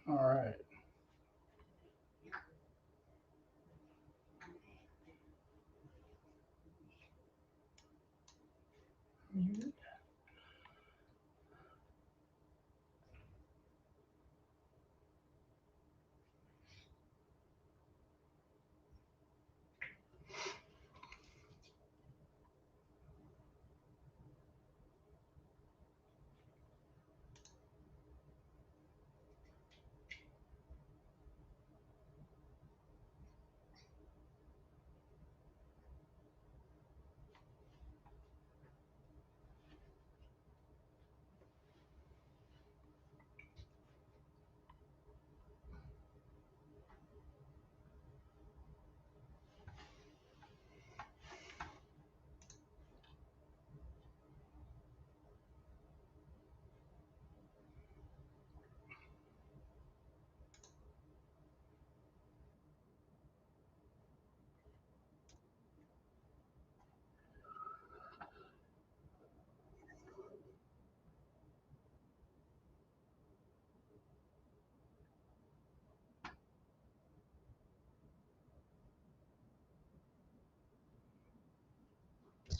All right.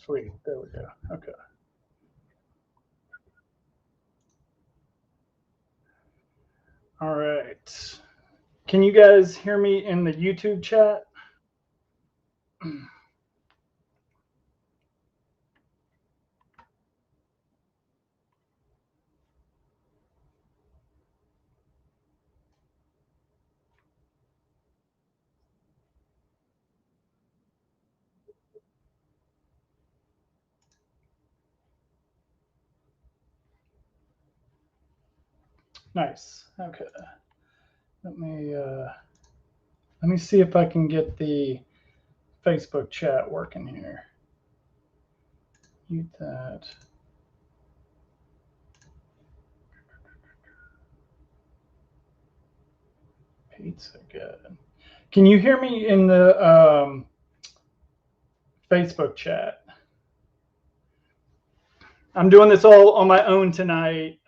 Sweet. There we go. Okay. All right. Can you guys hear me in the YouTube chat? Nice. Okay. Let me uh, let me see if I can get the Facebook chat working here. Mute that. Pizza good. Can you hear me in the Facebook chat? I'm doing this all on my own tonight.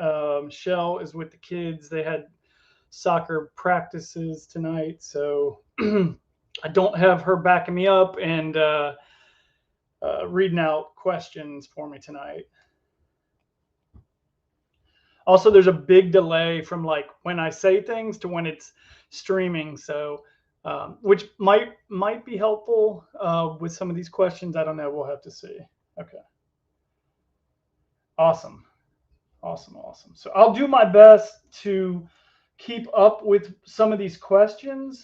Shell is with the kids. They had soccer practices tonight, so I don't have her backing me up and reading out questions for me tonight. Also, there's a big delay from like when I say things to when it's streaming, so which might be helpful with some of these questions. I don't know. We'll have to see. Okay. Awesome. Awesome. Awesome. So I'll do my best to keep up with some of these questions.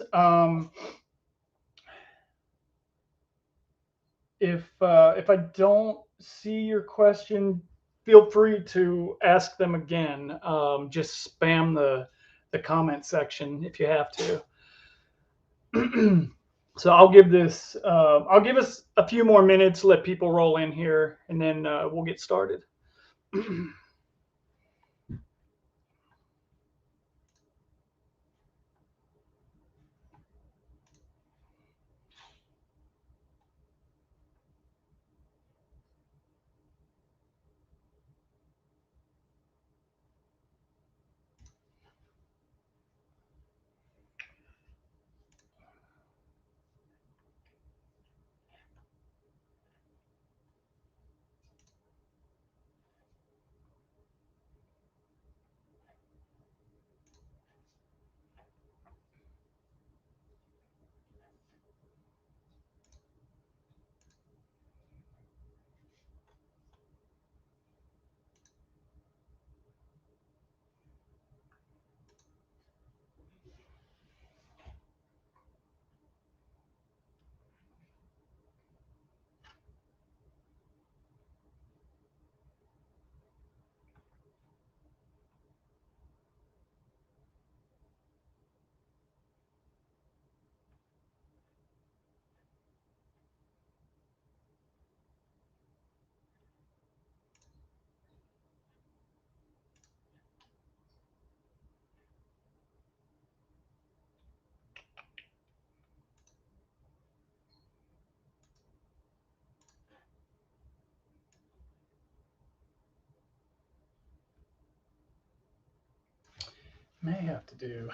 If I don't see your question, feel free to ask them again. Just spam the comment section if you have to. So I'll give us a few more minutes, let people roll in here, and then we'll get started. may have to do.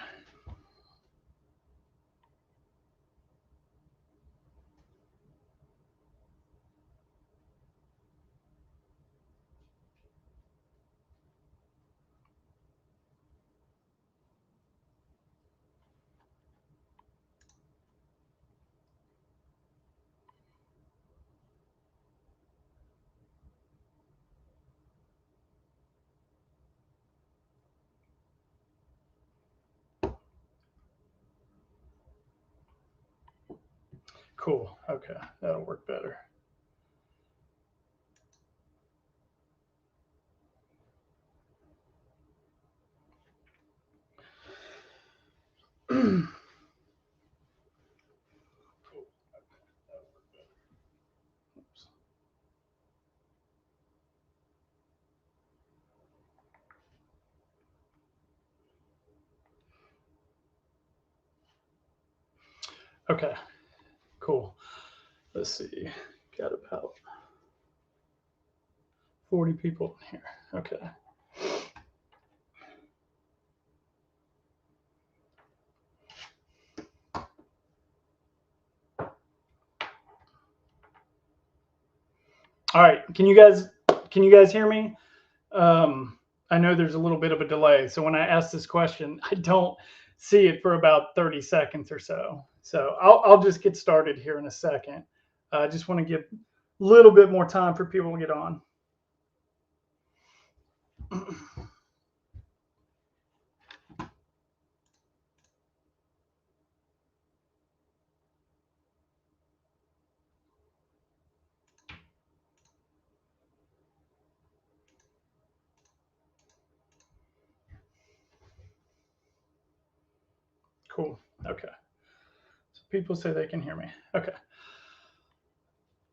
Cool. Okay, that'll work better. Okay, cool. Let's see. Got about 40 people in here. Okay. All right. Can you guys hear me? I know there's a little bit of a delay, so when I ask this question, I don't see it for about 30 seconds or so. So I'll just get started here in a second. I just want to give a little bit more time for people to get on. Cool. Okay. So people say they can hear me. Okay.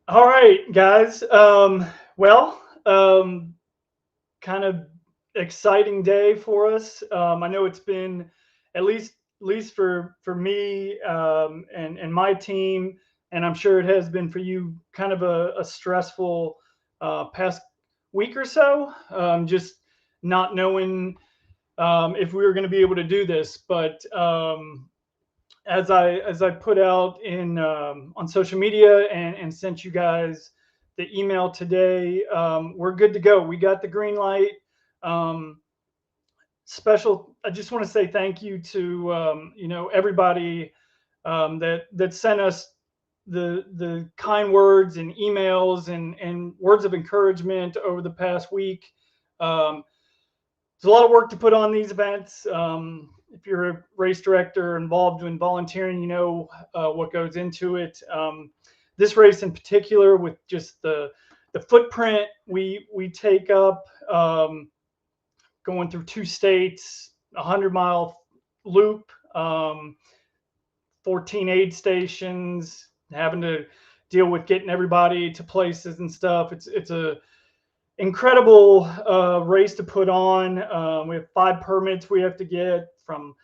All right, guys. Well, kind of exciting day for us. I know it's been at least for me and my team, and I'm sure it has been for you, kind of a stressful past week or so. Just not knowing if we were going to be able to do this, but as I put out in on social media and sent you guys the email today, we're good to go. We got the green light. Um, I just want to say thank you to everybody that sent us the kind words and emails and words of encouragement over the past week. Um, there's a lot of work to put on these events. If you're a race director involved in volunteering, you know what goes into it. This race in particular, with just the footprint we take up, going through 2 states, 100-mile loop, 14 aid stations, having to deal with getting everybody to places and stuff. It's a incredible race to put on. We have 5 permits we have to get from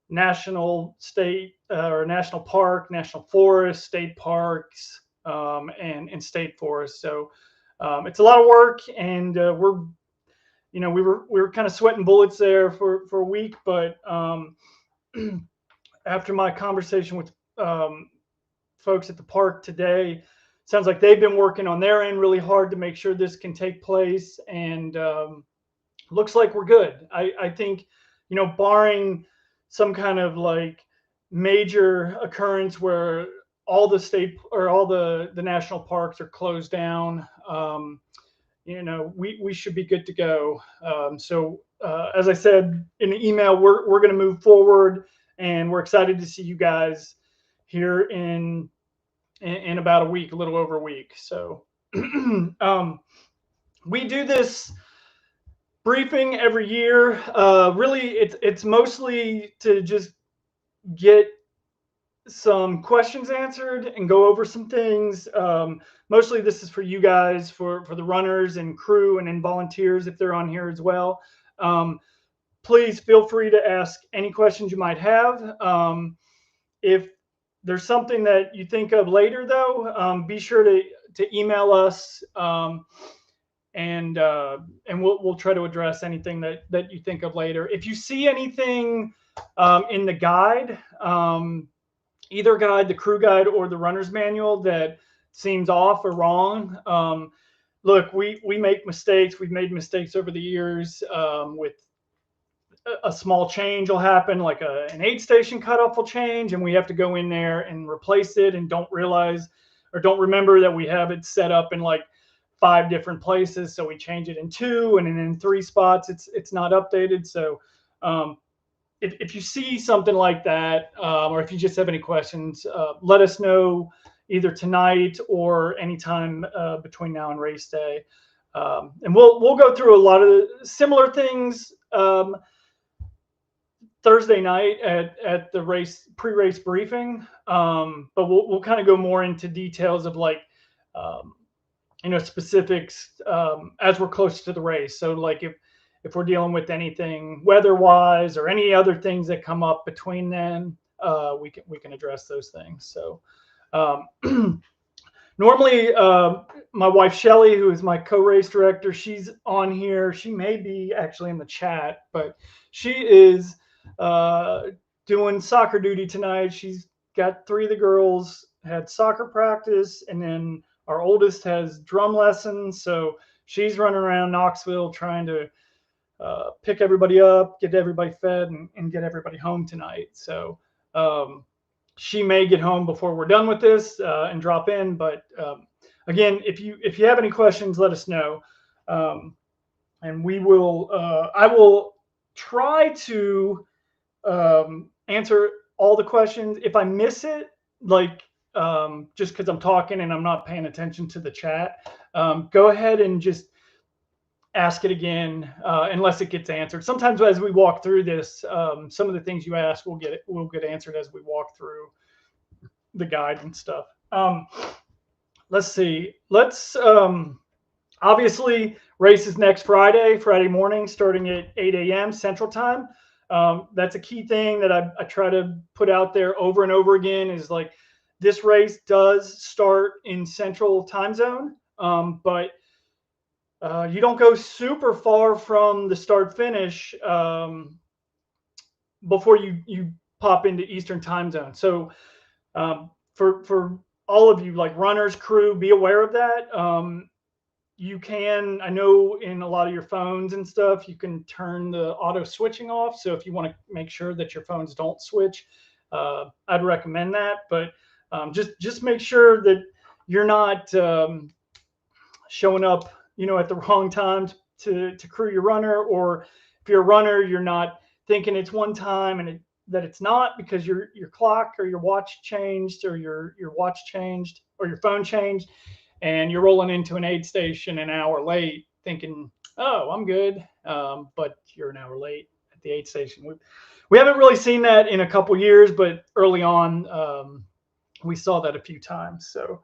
national, state, or national park, national forest, state parks, and state forests. So it's a lot of work, and we were kind of sweating bullets there for a week, but after my conversation with folks at the park today, sounds like they've been working on their end really hard to make sure this can take place, and looks like we're good. I think, barring some kind of like major occurrence where all the state or all the national parks are closed down, we should be good to go. So as I said in the email, we're going to move forward, and we're excited to see you guys here in about a week, a little over a week. So we do this briefing every year. Really, it's mostly to just get some questions answered and go over some things. Mostly this is for you guys, for the runners and crew and volunteers if they're on here as well. Please feel free to ask any questions you might have. If there's something that you think of later, though, be sure to email us. and we'll try to address anything that you think of later. If you see anything in the guide, either guide, the crew guide or the runner's manual, that seems off or wrong, look, we make mistakes. We've made mistakes over the years. With a small change will happen, like an aid station cutoff will change, and we have to go in there and replace it, and don't realize or don't remember that we have it set up in like 5 different places. So we change it in 2, and then in 3 spots it's not updated. So if you see something like that, or if you just have any questions, let us know either tonight or anytime between now and race day. And we'll go through a lot of similar things Thursday night at the race pre-race briefing, but we'll kind of go more into details of like specifics as we're close to the race. So like if we're dealing with anything weather-wise or any other things that come up between then, we can address those things. So normally my wife Shelly, who is my co-race director, she's on here. She may be actually in the chat, but she is doing soccer duty tonight. She's got 3 of the girls had soccer practice, and then our oldest has drum lessons. So she's running around Knoxville trying to pick everybody up, get everybody fed, and get everybody home tonight. So she may get home before we're done with this and drop in. But again, if you have any questions, let us know, and we will. I will try to answer all the questions. If I miss it, like just because I'm talking and I'm not paying attention to the chat, go ahead and just ask it again unless it gets answered. Sometimes as we walk through this, some of the things you ask will get answered as we walk through the guide and stuff. Let's see. Let's obviously race is next Friday morning, starting at 8 a.m. Central Time. That's a key thing that I try to put out there over and over again, is like this race does start in Central Time Zone, but you don't go super far from the start finish before you pop into Eastern Time Zone. So for all of you, like runners, crew, be aware of that. You can, I know in a lot of your phones and stuff, you can turn the auto switching off. So if you want to make sure that your phones don't switch, I'd recommend that. But just make sure that you're not showing up, at the wrong time to crew your runner, or if you're a runner, you're not thinking it's one time and that it's not, because your clock or your watch changed, or your watch changed, or your phone changed, and you're rolling into an aid station an hour late thinking, oh, I'm good, but you're an hour late at the aid station. We haven't really seen that in a couple years, but early on we saw that a few times. So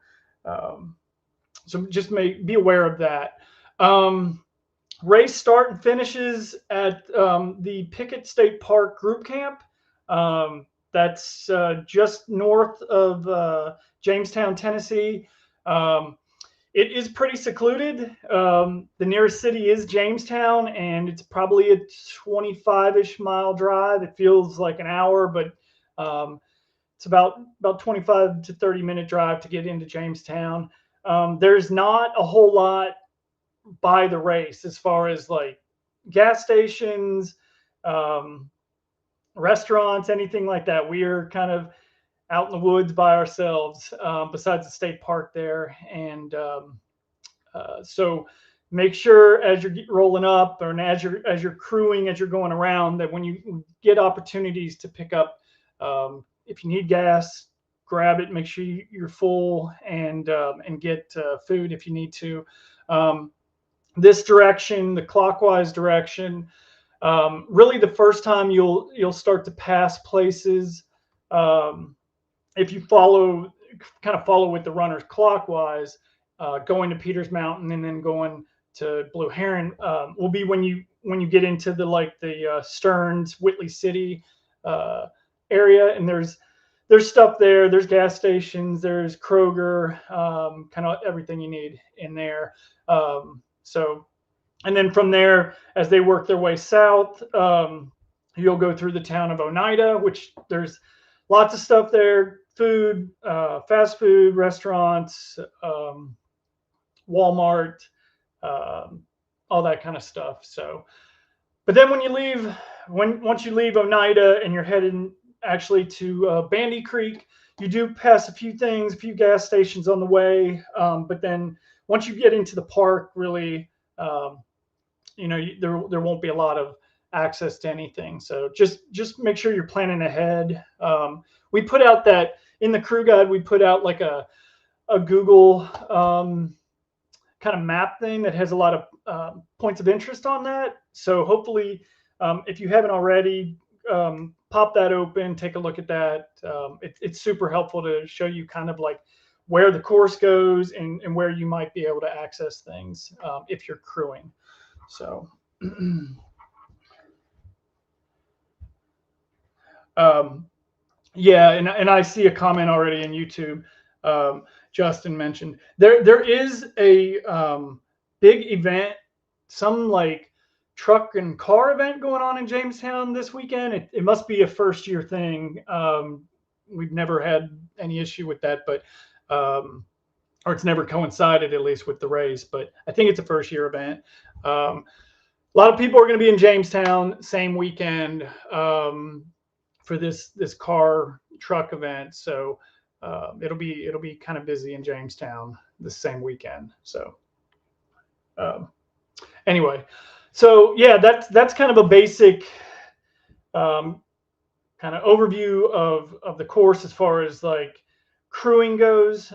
so just be aware of that. Race start and finishes at the Pickett State Park Group Camp. That's just north of Jamestown, Tennessee. It is pretty secluded. The nearest city is Jamestown, and it's probably a 25-ish mile drive. It feels like an hour, but it's about 25 to 30-minute drive to get into Jamestown. There's not a whole lot by the race as far as like gas stations, restaurants, anything like that. We are kind of out in the woods by ourselves, besides the state park there. And so make sure as you're rolling up, or as you're crewing, as you're going around, that when you get opportunities to pick up, if you need gas, grab it, make sure you're full, and get food if you need to. This direction, the clockwise direction, really the first time you'll start to pass places, if you follow with the runners clockwise, going to Peters Mountain and then going to Blue Heron, will be when you get into the Stearns, Whitley City area, and there's stuff there. There's gas stations, there's Kroger, kind of everything you need in there. So, and then from there, as they work their way south, you'll go through the town of Oneida, which there's lots of stuff there: food, fast food, restaurants, Walmart, um, all that kind of stuff. So, but then when you leave, once you leave Oneida and you're heading actually to Bandy Creek, you do pass a few things, a few gas stations on the way. But then once you get into the park, really, um, there won't be a lot of access to anything. So just make sure you're planning ahead. We put out that in the crew guide. We put out like a Google kind of map thing that has a lot of points of interest on that. So hopefully, if you haven't already, pop that open, take a look at that. It's super helpful to show you kind of like where the course goes and where you might be able to access things if you're crewing. So, yeah, and I see a comment already in YouTube. Justin mentioned there is a big event, some like truck and car event going on in Jamestown this weekend. It must be a first year thing. We've never had any issue with that, but or it's never coincided at least with the race. But I think it's a first year event. A lot of people are going to be in Jamestown same weekend for this car truck event. So it'll be kind of busy in Jamestown the same weekend. So anyway, so yeah, that's kind of a basic kind of overview of the course as far as like crewing goes.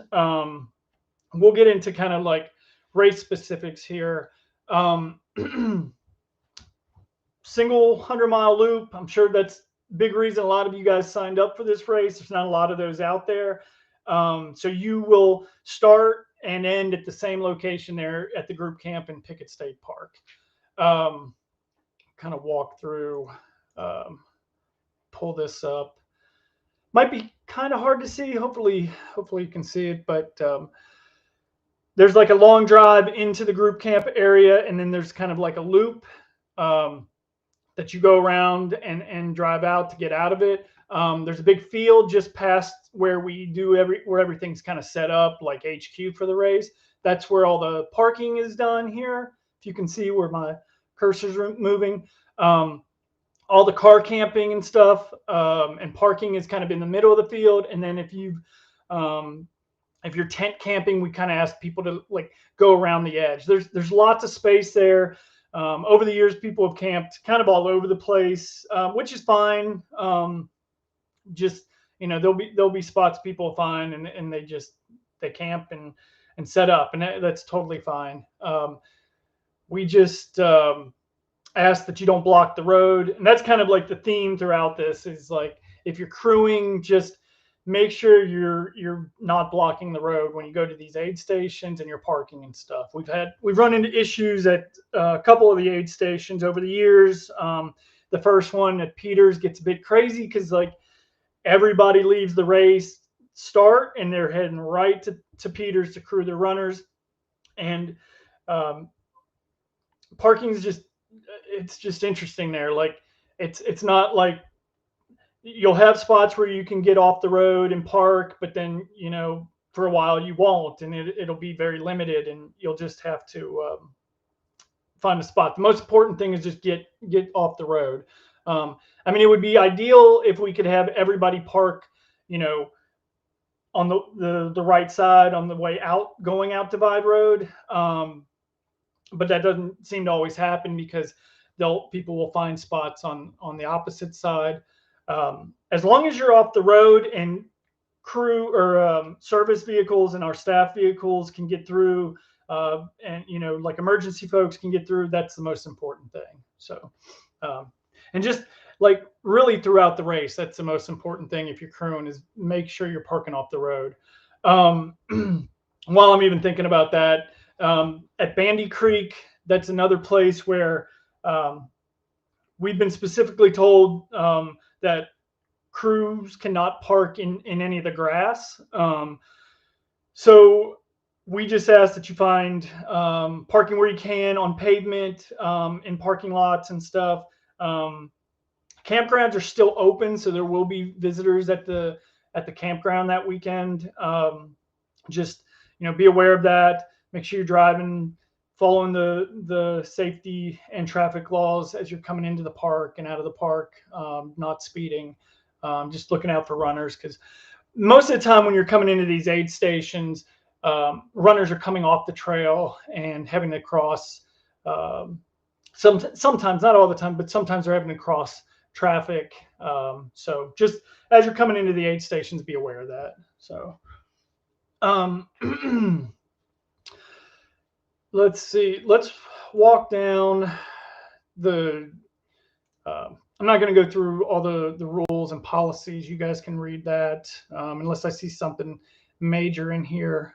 We'll get into kind of like race specifics here. Single 100-mile loop. I'm sure that's a big reason a lot of you guys signed up for this race. There's not a lot of those out there. So you will start and end at the same location there at the group camp in Pickett State Park. Kind of walk through, pull this up. Might be kind of hard to see. Hopefully you can see it, but there's like a long drive into the group camp area, and then there's kind of like a loop that you go around and drive out to get out of it. There's a big field just past where we do where everything's kind of set up like HQ for the race. That's where all the parking is done here. If you can see where my cursor's moving, all the car camping and stuff, and parking is kind of in the middle of the field. And then if you're tent camping, we kind of ask people to like go around the edge. There's lots of space there. Over the years, people have camped kind of all over the place, which is fine. Just there'll be spots people find, and they camp and set up, and that's totally fine. We just ask that you don't block the road, and that's kind of like the theme throughout this is like if you're crewing, just make sure you're not blocking the road when you go to these aid stations and you're parking and stuff. We've run into issues at a couple of the aid stations over the years. The first one at Peters gets a bit crazy because like everybody leaves the race start and they're heading right to Peters to crew their runners, and parking is just interesting there. Like it's not like you'll have spots where you can get off the road and park, but then, for a while you won't, and it'll be very limited, and you'll just have to find a spot. The most important thing is just get off the road. I mean, it would be ideal if we could have everybody park, on the right side on the way out, going out Divide Road. But that doesn't seem to always happen because people will find spots on the opposite side. As long as you're off the road and crew or service vehicles and our staff vehicles can get through, and like emergency folks can get through, that's the most important thing. So, and just like really throughout the race, that's the most important thing if you're crewing is make sure you're parking off the road. While I'm even thinking about that, at Bandy Creek, that's another place where we've been specifically told that crews cannot park in any of the grass. So we just ask that you find parking where you can on pavement, in parking lots and stuff. Campgrounds are still open, so there will be visitors at the campground that weekend. Just be aware of that. Make sure you're driving, following the safety and traffic laws as you're coming into the park and out of the park. Not speeding. Just looking out for runners, because most of the time when you're coming into these aid stations, runners are coming off the trail and having to cross. Sometimes, not all the time, but sometimes they're having to cross traffic. So just as you're coming into the aid stations, be aware of that. So let's see. Let's walk down the. I'm not going to go through all the rules and policies. You guys can read that, unless I see something major in here.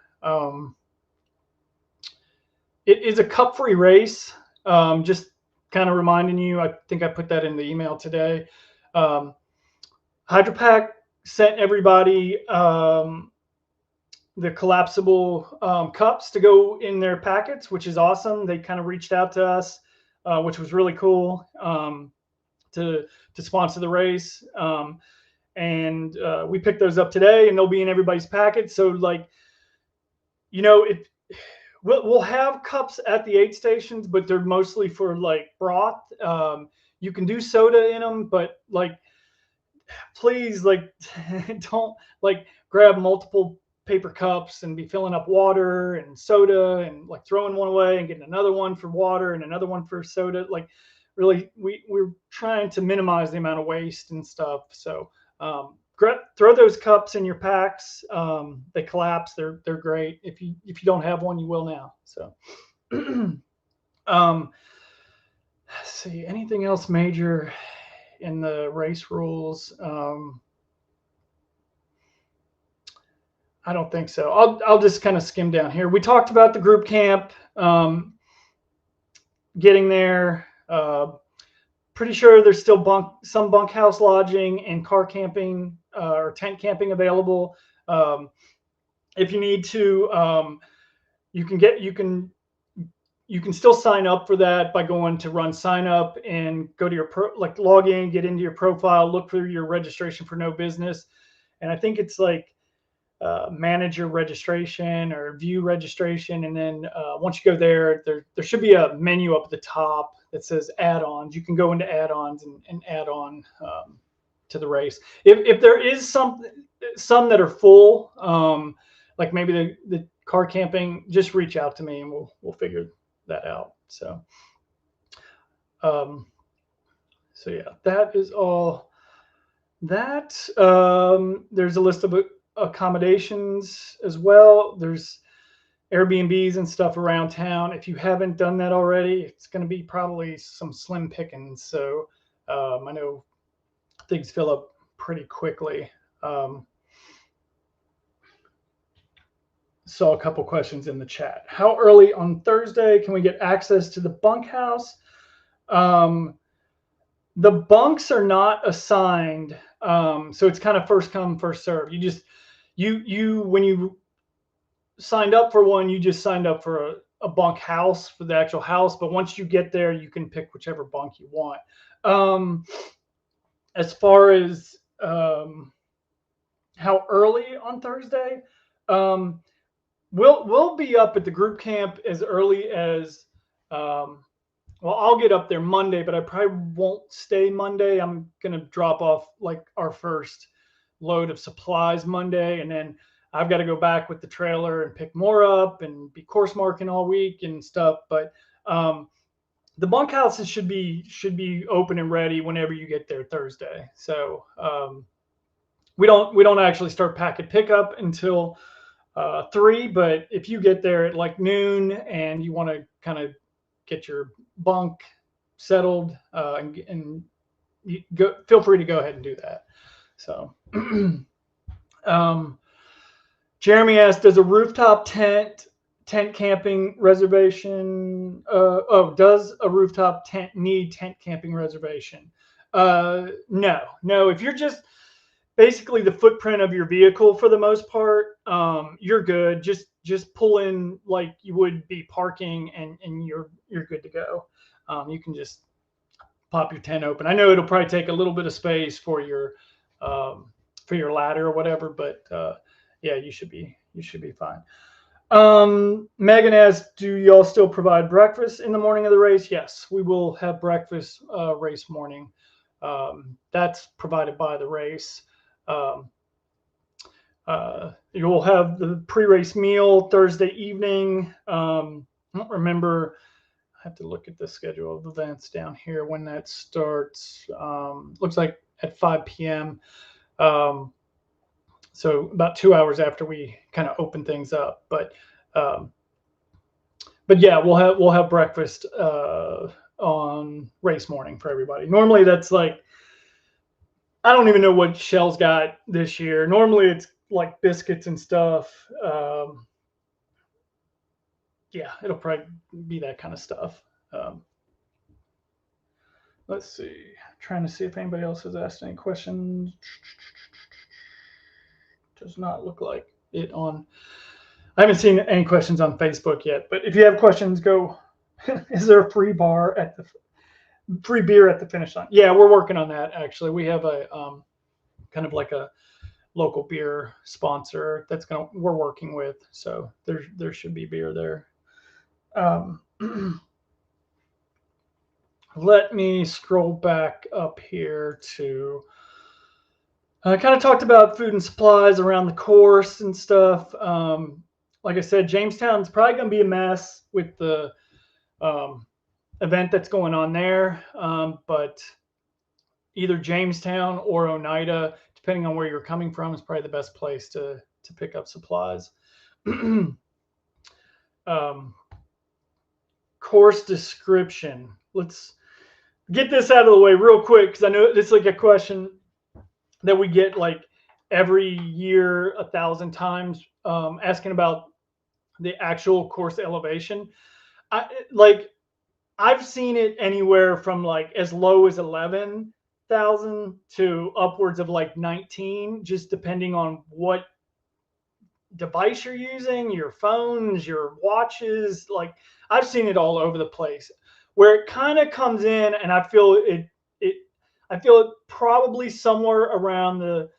It is a cup-free race. Just kind of reminding you, I think I put that in the email today. Hydro Pack sent everybody the collapsible cups to go in their packets, which is awesome. They kind of reached out to us, which was really cool, to sponsor the race. And we picked those up today, and they'll be in everybody's packet. So, we'll have cups at the aid stations, but they're mostly for broth. You can do soda in them, but please, don't grab multiple paper cups and be filling up water and soda and throwing one away and getting another one for water and another one for soda. Really, we're trying to minimize the amount of waste and stuff. So throw those cups in your packs. They collapse. They're great. If you don't have one, you will now. So let's see, anything else major in the race rules? I don't think so. I'll just kind of skim down here. We talked about the group camp, getting there. Pretty sure there's still some bunkhouse lodging and car camping or tent camping available. If you need to, you can still sign up for that by going to Run Sign Up and go to your log in, get into your profile, look for your registration for no business, and I think it's manager registration or view registration, and then once you go there should be a menu up at the top that says add-ons. You can go into add-ons and add on to the race. If there is some that are full, maybe the car camping, just reach out to me and we'll figure that out. So yeah, that is all that. There's a list of accommodations as well. There's Airbnbs and stuff around town. If you haven't done that already, it's going to be probably some slim pickings. So I know things fill up pretty quickly. Saw a couple questions in the chat. How early on Thursday can we get access to the bunkhouse? The bunks are not assigned, so it's kind of first come, first serve. You when you signed up for one, you just signed up for a bunk house for the actual house. But once you get there, you can pick whichever bunk you want. As far as how early on Thursday, we'll be up at the group camp as early as I'll get up there Monday, but I probably won't stay Monday. I'm gonna drop off our first load of supplies Monday, and then I've got to go back with the trailer and pick more up and be course marking all week and stuff. But the bunkhouses should be open and ready whenever you get there Thursday. So we don't actually start packet pickup until 3. But if you get there at noon and you want to kind of get your bunk settled, and you feel free to go ahead and do that. So. Jeremy asked, does a rooftop tent camping reservation? Does a rooftop tent need tent camping reservation? No. If you're just basically the footprint of your vehicle for the most part, you're good. Just just pull in like you would be parking, and you're good to go. You can just pop your tent open. I know it'll probably take a little bit of space for your ladder or whatever, but yeah, you should be fine. Megan asks, do y'all still provide breakfast in the morning of the race? Yes, we will have breakfast race morning. That's provided by the race. You'll have the pre-race meal Thursday evening. I don't remember. I have to look at the schedule of events down here when that starts. Looks like at 5 p.m. So about 2 hours after we kind of open things up. But yeah, we'll have breakfast on race morning for everybody. Normally that's like, I don't even know what Shell's got this year. Normally it's like biscuits and stuff. Yeah, it'll probably be that kind of stuff. Let's see. Trying to see if anybody else has asked any questions. Does not look like it on. I haven't seen any questions on Facebook yet, but if you have questions, go. Is there a free beer at the finish line? Yeah, we're working on that. Actually, we have a kind of like a local beer sponsor we're working with, so there should be beer there. Let me scroll back up here to. I kind of talked about food and supplies around the course and stuff. Like I said, Jamestown's probably going to be a mess with the event that's going on there. But either Jamestown or Oneida, depending on where you're coming from, is probably the best place to pick up supplies. Course description. Let's get this out of the way real quick, because I know it's like a question that we get like every year 1,000 times, asking about the actual course elevation. I've seen it anywhere from like as low as 11,000 to upwards of like 19, just depending on what device you're using, your phones, your watches. Like I've seen it all over the place. Where it kind of comes in, and I feel it probably somewhere around the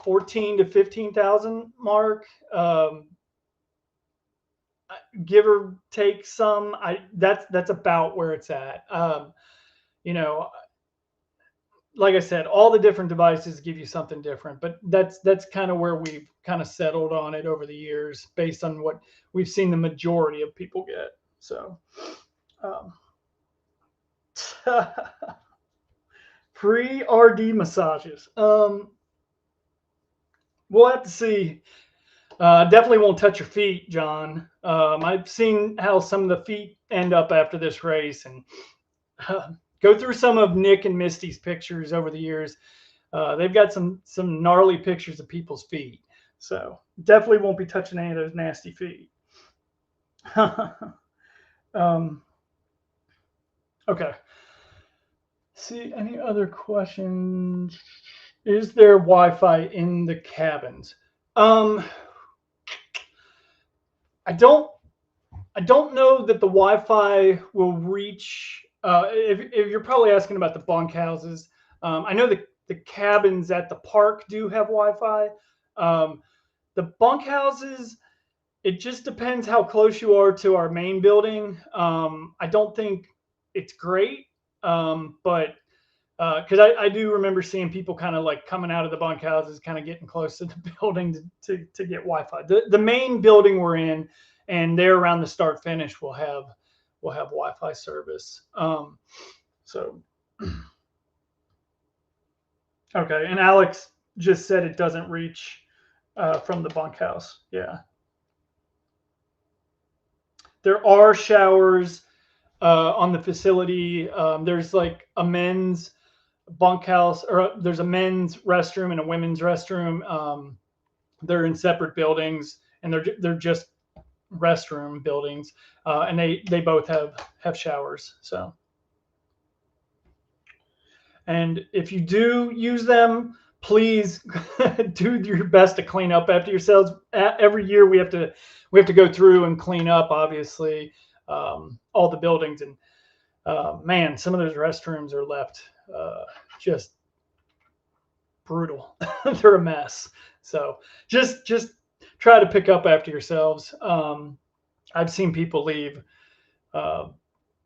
14 to 15,000 mark, give or take some. That's about where it's at. Like I said, all the different devices give you something different, but that's kind of where we've kind of settled on it over the years, based on what we've seen the majority of people get. So. Free RD massages. We'll have to see. Definitely won't touch your feet, John. I've seen how some of the feet end up after this race, and go through some of Nick and Misty's pictures over the years. They've got some gnarly pictures of people's feet, so definitely won't be touching any of those nasty feet. Okay. See, any other questions? Is there Wi-Fi in the cabins? I don't know that the Wi-Fi will reach. If you're probably asking about the bunkhouses, I know the cabins at the park do have Wi-Fi. The bunkhouses, it just depends how close you are to our main building. I don't think it's great, but because I do remember seeing people kind of like coming out of the bunkhouses, kind of getting close to the building to get Wi-Fi. The main building we're in, and there around the start finish, will have Wi-Fi service. So okay, and Alex just said it doesn't reach from the bunkhouse. Yeah, there are showers on the facility. There's like a men's bunkhouse, or there's a men's restroom and a women's restroom. They're in separate buildings, and they're just restroom buildings, and they both have showers. So, and if you do use them, please do your best to clean up after yourselves. Every year we have to go through and clean up, obviously, all the buildings. And man, some of those restrooms are left just brutal. They're a mess. So just try to pick up after yourselves. I've seen people leave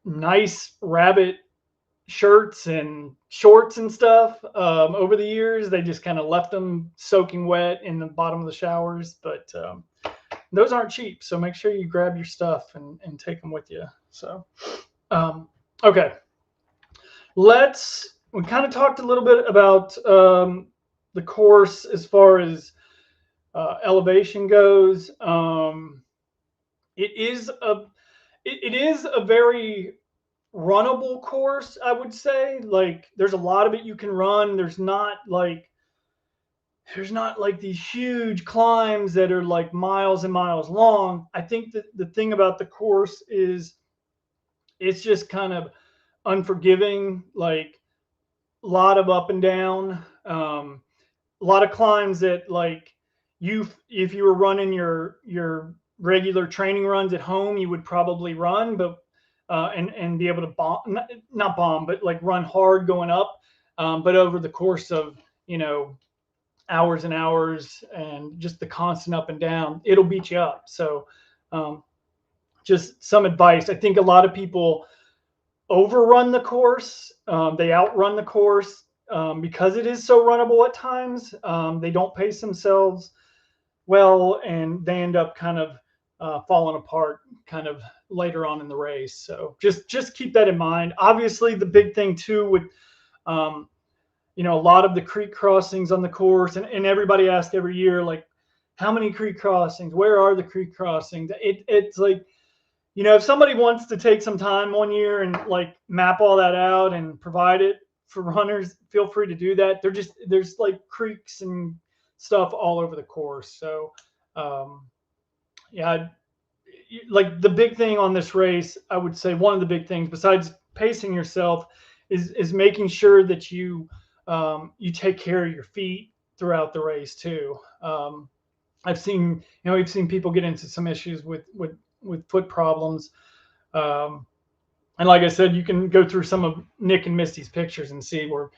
nice rabbit shirts and shorts and stuff over the years. They just kind of left them soaking wet in the bottom of the showers, but those aren't cheap. So make sure you grab your stuff and take them with you. So, okay. We kind of talked a little bit about the course as far as elevation goes. It is a very runnable course, I would say. Like there's a lot of it you can run. There's not like these huge climbs that are like miles and miles long. I think that the thing about the course is it's just kind of unforgiving, like a lot of up and down, a lot of climbs that like if you were running your regular training runs at home, you would probably run, but and be able to bomb, not bomb, but like run hard going up. But over the course of, hours and hours and just the constant up and down, it'll beat you up. So just some advice. I think a lot of people overrun the course. They outrun the course because it is so runnable at times. They don't pace themselves well, and they end up kind of falling apart kind of later on in the race. So just keep that in mind. Obviously, the big thing too with a lot of the creek crossings on the course, and everybody asks every year, like, how many creek crossings? Where are the creek crossings? It's like, if somebody wants to take some time one year and like map all that out and provide it for runners, feel free to do that. There's like creeks and stuff all over the course. So yeah, like the big thing on this race, I would say one of the big things besides pacing yourself is making sure that you take care of your feet throughout the race too. We've seen people get into some issues with foot problems. And like I said, you can go through some of Nick and Misty's pictures and see where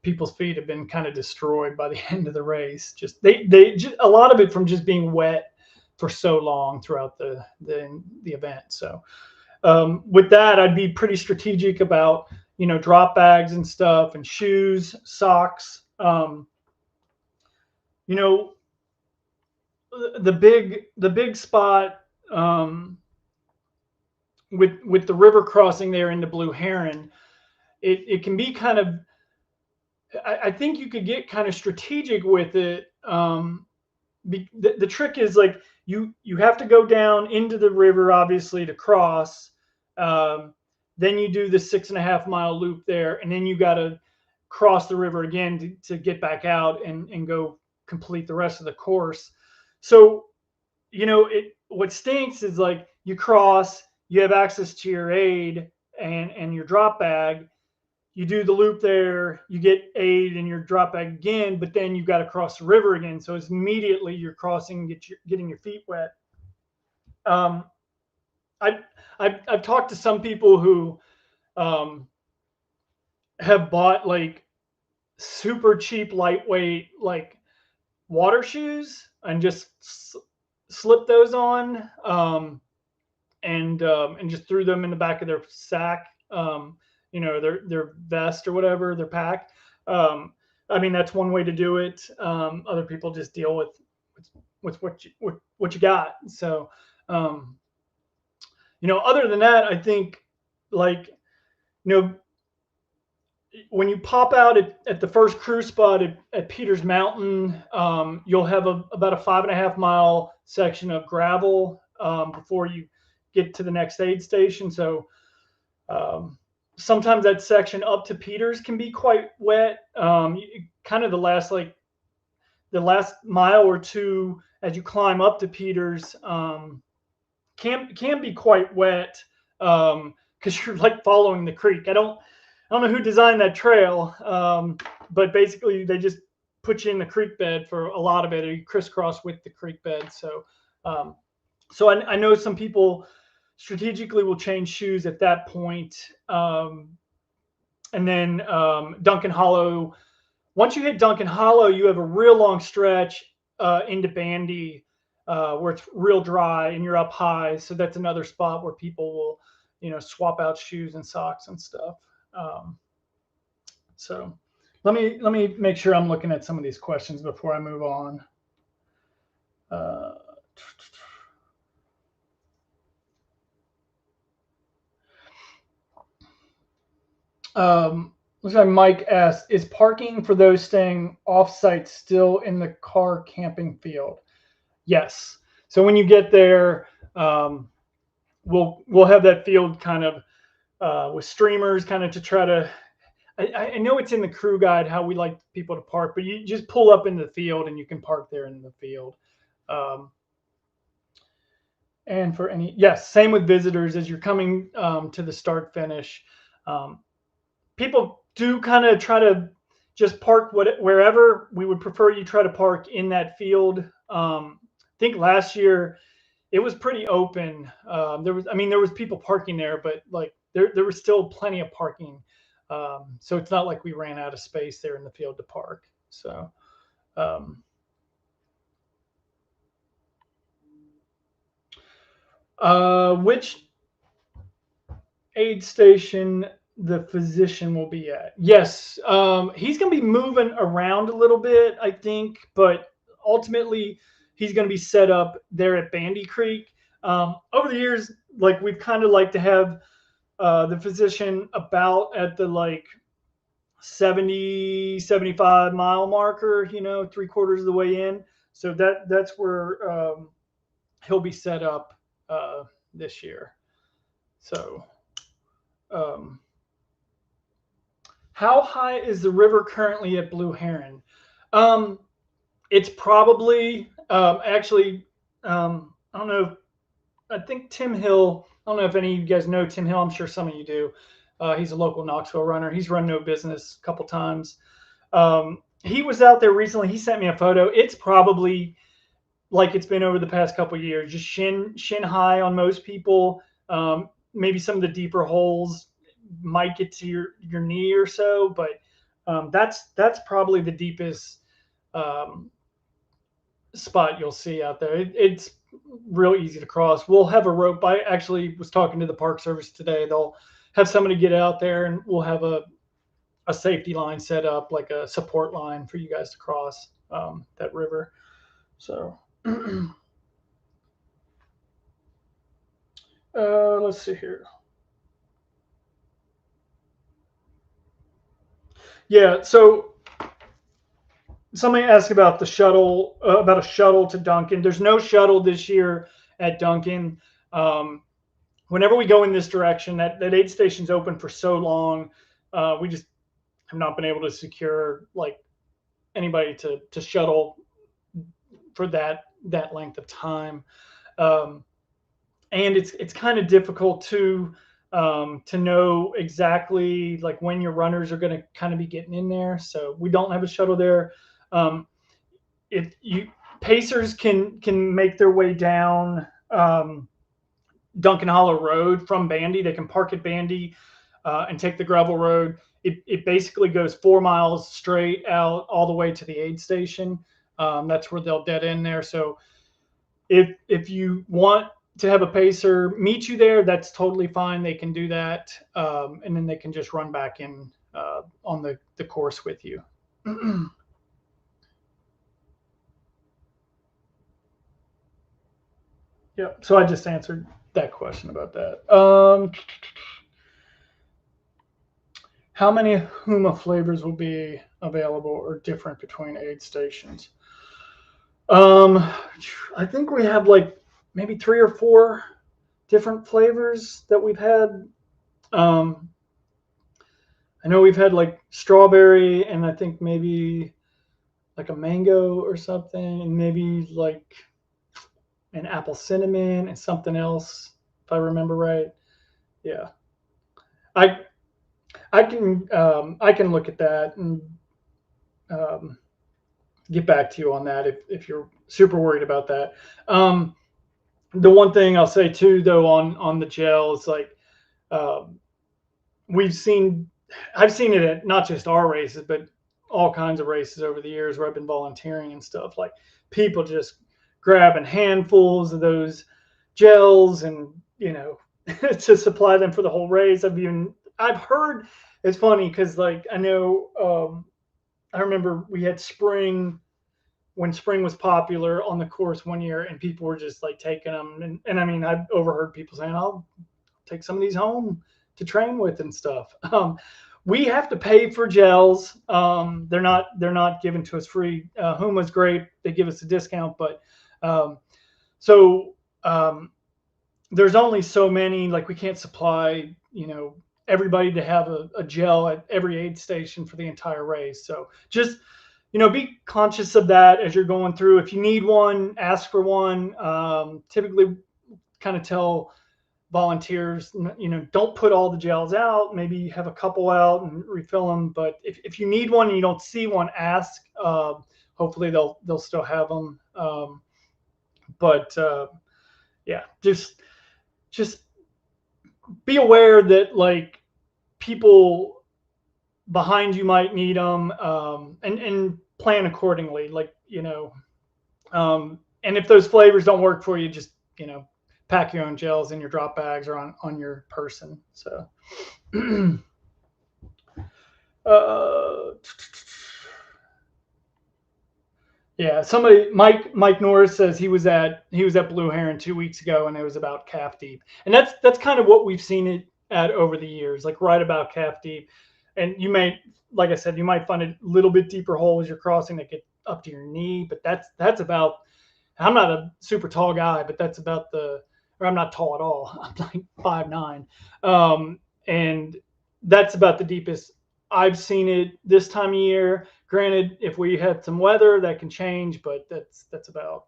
people's feet have been kind of destroyed by the end of the race. Just a lot of it from just being wet for so long throughout the event. So with that, I'd be pretty strategic about drop bags and stuff, and shoes, socks. The big spot with the river crossing there into Blue Heron, it can be kind of, I think you could get kind of strategic with it. The trick is like you have to go down into the river, obviously, to cross. Then you do the 6.5 mile loop there, and then you got to cross the river again to get back out and go complete the rest of the course. So, what stinks is like you cross, you have access to your aid and your drop bag. You do the loop there, you get aid and your drop bag again, but then you've got to cross the river again. So it's immediately you're crossing, getting your feet wet. I've talked to some people who have bought like super cheap, lightweight, like water shoes and just slip those on and just threw them in the back of their sack, their vest or whatever, their pack. I mean, that's one way to do it. Other people just deal with what you got. So, other than that, I think like, when you pop out at the first crew spot at Peters Mountain, you'll have about a 5.5 mile section of gravel before you get to the next aid station. So sometimes that section up to Peters can be quite wet. Kind of the last mile or two as you climb up to Peters can be quite wet because you're like following the creek. I don't know who designed that trail, but basically they just put you in the creek bed for a lot of it, or you crisscross with the creek bed. So I know some people strategically will change shoes at that point. And then Duncan Hollow. Once you hit Duncan Hollow, you have a real long stretch into Bandy where it's real dry and you're up high. So that's another spot where people will, swap out shoes and socks and stuff. So let me make sure I'm looking at some of these questions before I move on. Looks like Mike asked, is parking for those staying off-site still in the car camping field? Yes. So when you get there, we'll have that field kind of with streamers kind of to try to, I know it's in the crew guide how we like people to park, but you just pull up into the field and you can park there in the field. And for any, yes, same with visitors as you're coming to the start finish. People do kind of try to just park wherever. We would prefer you try to park in that field. I think last year it was pretty open. There was people parking there, but like there was still plenty of parking. So it's not like we ran out of space there in the field to park. So, which aid station the physician will be at? Yes, he's going to be moving around a little bit, I think, but ultimately he's going to be set up there at Bandy Creek. Over the years, like we've kind of like to have the physician about at the like 70, 75 mile marker, 3/4 of the way in. So that's where he'll be set up this year. So, how high is the river currently at Blue Heron? It's probably actually, I don't know. I think Tim Hill, I don't know if any of you guys know Tim Hill. I'm sure some of you do. He's a local Knoxville runner. He's run No Business a couple times. He was out there recently. He sent me a photo. It's probably like it's been over the past couple of years, just shin high on most people. Maybe some of the deeper holes might get to your knee or so, but that's probably the deepest spot you'll see out there. It's real easy to cross. We'll have a rope. I actually was talking to the Park Service today. They'll have somebody get out there and we'll have a safety line set up, like a support line for you guys to cross that river. So let's see here. Yeah, so somebody asked about the shuttle, about a shuttle to Duncan. There's no shuttle this year at Duncan. Whenever we go in this direction, that aid station's open for so long, we just have not been able to secure like anybody to shuttle for that length of time. And it's kind of difficult to know exactly like when your runners are going to kind of be getting in there. So we don't have a shuttle there. If you pacers can make their way down Duncan Hollow Road from Bandy, they can park at Bandy and take the gravel road. It basically goes 4 miles straight out all the way to the aid station. That's where they'll dead end there. So if you want to have a pacer meet you there, that's totally fine. They can do that, and then they can just run back in on the course with you. Yeah, so I just answered that question about that. How many Huma flavors will be available or different between aid stations? I think we have like maybe 3 or 4 different flavors that we've had. I know we've had like strawberry and I think maybe like a mango or something, and maybe like an apple cinnamon and something else, if I remember right. Yeah, I can look at that and get back to you on that if you're super worried about that. The one thing I'll say too, though, on the gel is like, um, we've seen, I've seen it at not just our races, but all kinds of races over the years where I've been volunteering and stuff. Like people just grabbing handfuls of those gels and to supply them for the whole race. I've heard, it's funny because like I know, I remember we had spring when spring was popular on the course one year, and people were just like taking them, and I mean I've overheard people saying, "I'll take some of these home to train with and stuff." We have to pay for gels. They're not given to us free. Huma's great; they give us a discount, but um, so there's only so many. Like we can't supply, everybody to have a gel at every aid station for the entire race. So just be conscious of that as you're going through. If you need one, ask for one. Typically, kind of tell volunteers, don't put all the gels out. Maybe have a couple out and refill them. But if you need one and you don't see one, ask. Hopefully they'll still have them. But yeah, just be aware that like people behind you might need them, and plan accordingly. Like and if those flavors don't work for you, just pack your own gels in your drop bags or on your person. So uh, yeah, somebody, Mike Norris says he was at Blue Heron 2 weeks ago, and it was about calf deep, and that's kind of what we've seen it at over the years, like right about calf deep. And you may, like I said, you might find a little bit deeper hole as you're crossing that get up to your knee, but that's about. I'm not a super tall guy, but that's about or I'm not tall at all. I'm like 5'9", and that's about the deepest I've seen it this time of year. Granted, if we had some weather, that can change, but that's about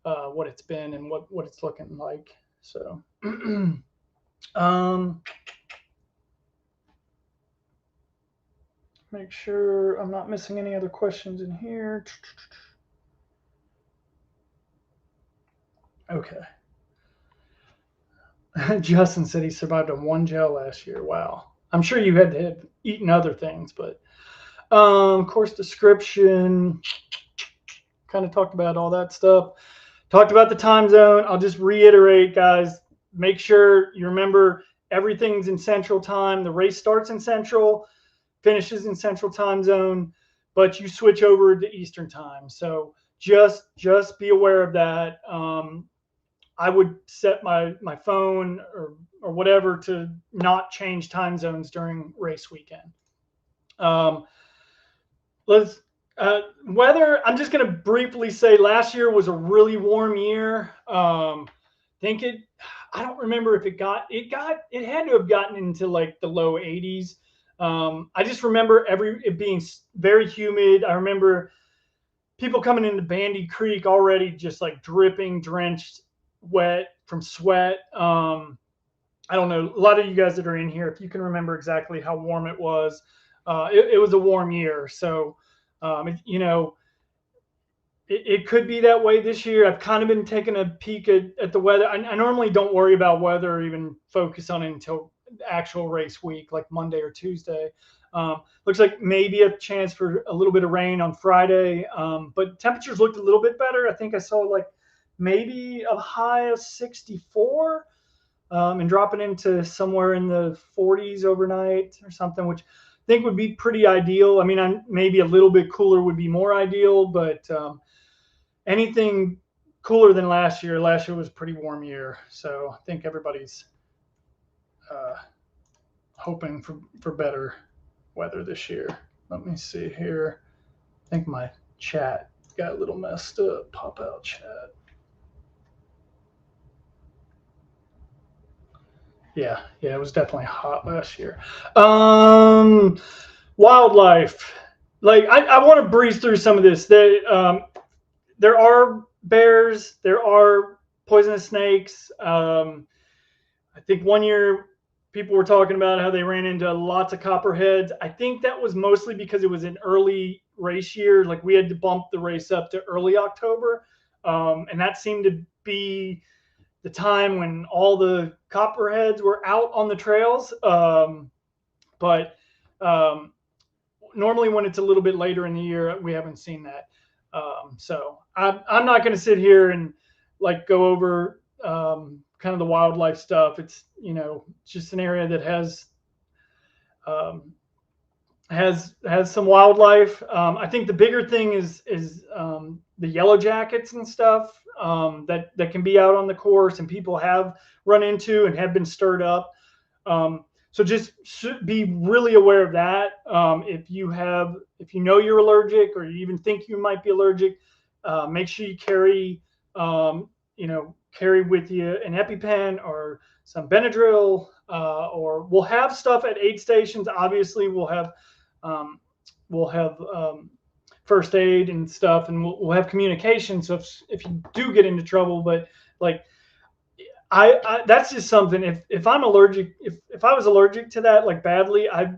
what it's been and what it's looking like. So, make sure I'm not missing any other questions in here. Okay. Justin said he survived on one gel last year. Wow. I'm sure you had to have eaten other things, but course description, kind of talked about all that stuff. Talked about the time zone. I'll just reiterate, guys, make sure you remember everything's in Central Time. The race starts in Central, finishes in Central Time Zone, but you switch over to Eastern Time. So just be aware of that. I would set my phone or whatever to not change time zones during race weekend. Let's weather. I'm just going to briefly say last year was a really warm year. Think it. I don't remember if it had to have gotten into like the low 80s. I just remember it being very humid. I remember people coming into Bandy Creek already just like dripping, drenched, wet from sweat. I don't know. A lot of you guys that are in here, if you can remember exactly how warm it was, it was a warm year. So, it could be that way this year. I've kind of been taking a peek at the weather. I normally don't worry about weather or even focus on it until actual race week, like Monday or Tuesday. Looks like maybe a chance for a little bit of rain on Friday, but temperatures looked a little bit better. I think I saw like maybe a high of 64, and dropping into somewhere in the 40s overnight or something, which I think would be pretty ideal. I mean, maybe a little bit cooler would be more ideal, but anything cooler than last year. Last year was a pretty warm year, so I think everybody's hoping for better weather this year. Let me see here. I think my chat got a little messed up. Pop out chat. Yeah, it was definitely hot last year. Wildlife. Like I want to breeze through some of this. There are bears. There are poisonous snakes. I think one year people were talking about how they ran into lots of copperheads. I think that was mostly because it was an early race year, like we had to bump the race up to early October. And that seemed to be the time when all the copperheads were out on the trails. But normally when it's a little bit later in the year, we haven't seen that. So I'm not going to sit here and like go over kind of the wildlife stuff. It's, you know, just an area that has some wildlife. I think the bigger thing is the yellow jackets and stuff that can be out on the course, and people have run into and have been stirred up. So just should be really aware of that. If you know you're allergic, or you even think you might be allergic, make sure you carry with you an EpiPen or some Benadryl, or we'll have stuff at aid stations. Obviously, we'll have first aid and stuff, and we'll have communication. So if you do get into trouble, but like I that's just something. If I'm allergic, if I was allergic to that like badly, I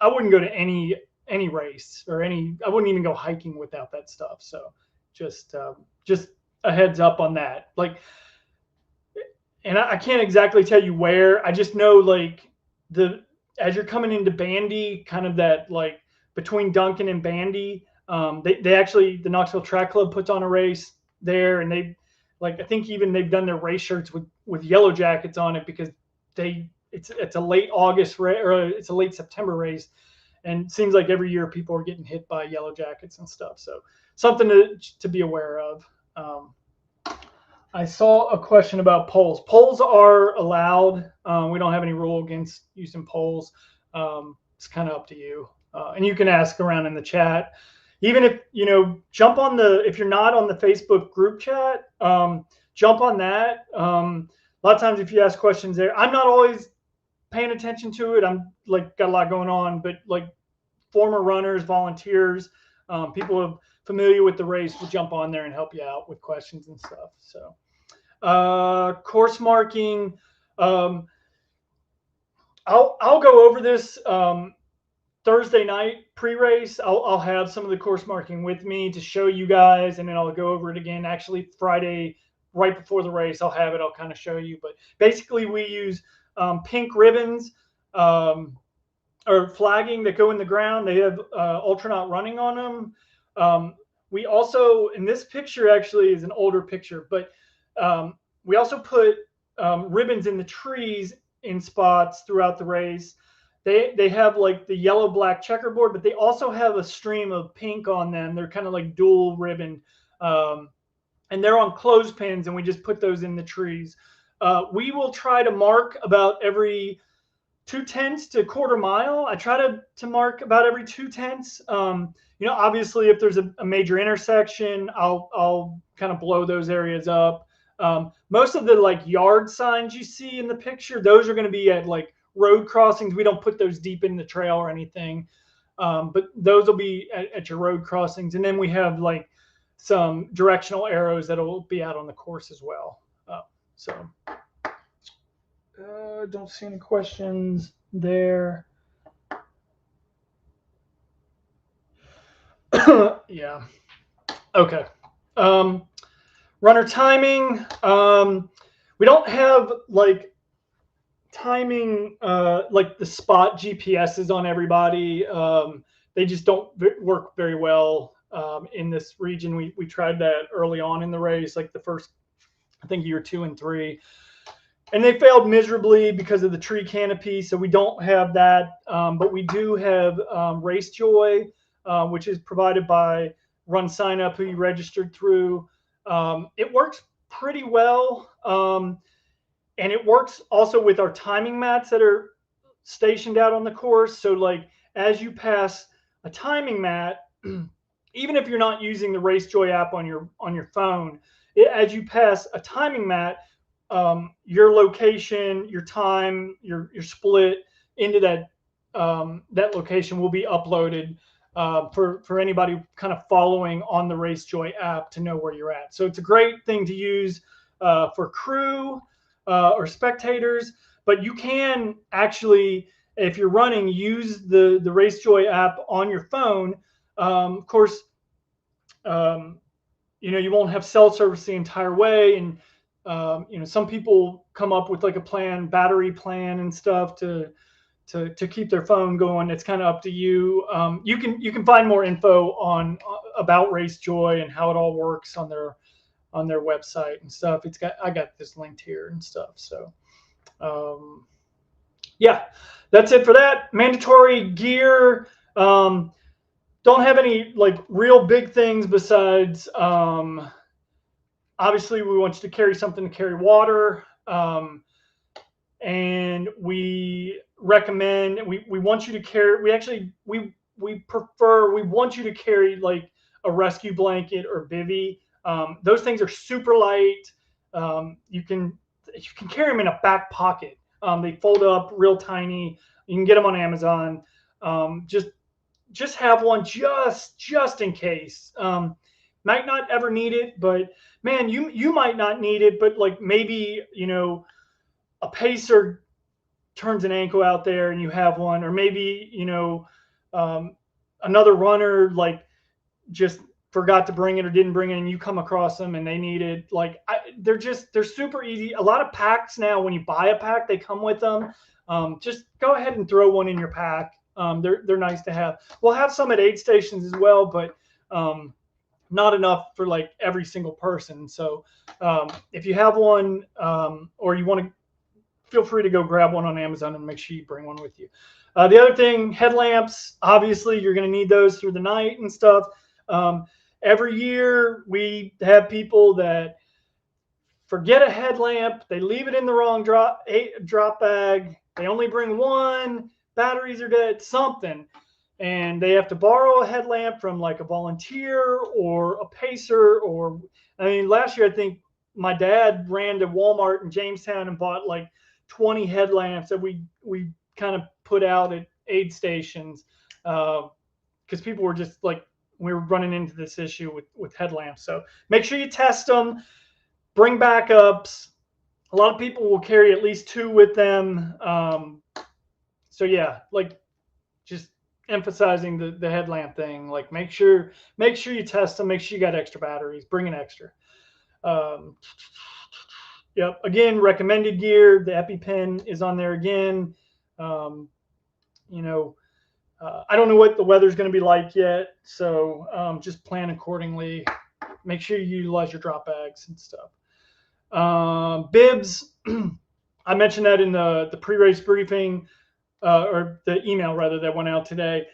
wouldn't go to any race or I wouldn't even go hiking without that stuff. So just a heads up on that. Like, and I can't exactly tell you where. I just know like as you're coming into Bandy, kind of that like between Duncan and Bandy, they actually, the Knoxville Track Club puts on a race there, and I think even they've done their race shirts with yellow jackets on it, because it's a late August or it's a late September race, and it seems like every year people are getting hit by yellow jackets and stuff. So something to be aware of. I saw a question about poles. Poles are allowed. We don't have any rule against using poles. It's kind of up to you. And you can ask around in the chat. Even if, jump on if you're not on the Facebook group chat, jump on that. A lot of times if you ask questions there, I'm not always paying attention to it. I'm like, got a lot going on, but like former runners, volunteers, people who are familiar with the race will jump on there and help you out with questions and stuff. So, course marking, I'll go over this, Thursday night pre-race. I'll have some of the course marking with me to show you guys, and then I'll go over it again. Actually, Friday, right before the race, I'll have it. I'll kind of show you. But basically, we use pink ribbons or flagging that go in the ground. They have Ultranaut running on them. We also, in this picture actually is an older picture, but we also put ribbons in the trees in spots throughout the race. They have like the yellow black checkerboard, but they also have a stream of pink on them. They're kind of like dual ribbon, and they're on clothespins, and we just put those in the trees. We will try to mark about every 2/10 to quarter mile. I try to mark about every 2/10. Obviously if there's a major intersection, I'll kind of blow those areas up. Most of the like yard signs you see in the picture, those are going to be at like road crossings. We don't put those deep in the trail or anything, but those will be at your road crossings. And then we have like some directional arrows that will be out on the course as well. Don't see any questions there. Yeah. Okay. Runner timing. We don't have like timing like the spot GPSs on everybody. They just don't work very well in this region. We tried that early on in the race, like the first, I think, year 2 and 3, and they failed miserably because of the tree canopy. So we don't have that, but we do have RaceJoy, which is provided by Run Sign Up, who you registered through. It works pretty well. And it works also with our timing mats that are stationed out on the course. So like as you pass a timing mat, even if you're not using the RaceJoy app on your phone, as you pass a timing mat, your location, your time, your split into that location will be uploaded for anybody kind of following on the RaceJoy app to know where you're at. So it's a great thing to use for crew or spectators, but you can actually, if you're running, use the RaceJoy app on your phone Of course, um, you won't have cell service the entire way, and some people come up with like a battery plan and stuff to keep their phone going. It's kind of up to you. You can find more info on about RaceJoy and how it all works on their website and stuff. I got this linked here and stuff. So um, yeah, that's it for that. Mandatory gear. Don't have any like real big things besides obviously we want you to carry something to carry water. And we recommend we want you to carry we want you to carry like a rescue blanket or bivy. Those things are super light. You can carry them in a back pocket. They fold up real tiny. You can get them on Amazon. Just have one just in case. Might not ever need it, but man, you might not need it, but like maybe a pacer turns an ankle out there and you have one, or maybe another runner like just forgot to bring it or didn't bring it, and you come across them and they need it. Like they're super easy. A lot of packs now, when you buy a pack, they come with them. Just go ahead and throw one in your pack. They're nice to have. We'll have some at aid stations as well, but not enough for like every single person. So if you have one, or you want to, feel free to go grab one on Amazon and make sure you bring one with you. The other thing, headlamps. Obviously, you're going to need those through the night and stuff. Every year, we have people that forget a headlamp. They leave it in the wrong drop bag. They only bring one. Batteries are dead. Something. And they have to borrow a headlamp from like a volunteer or a pacer. Or, I mean, last year, I think my dad ran to Walmart in Jamestown and bought like 20 headlamps that we kind of put out at aid stations, because people were just like, we were running into this issue with headlamps. So make sure you test them. Bring backups. A lot of people will carry at least 2 with them. So yeah, like just emphasizing the headlamp thing. Like make sure you test them. Make sure you got extra batteries. Bring an extra. Yep. Again, recommended gear. The EpiPen is on there again. I don't know what the weather's going to be like yet, so just plan accordingly. Make sure you utilize your drop bags and stuff. Bibs. I mentioned that in the pre-race briefing, or the email rather, that went out today.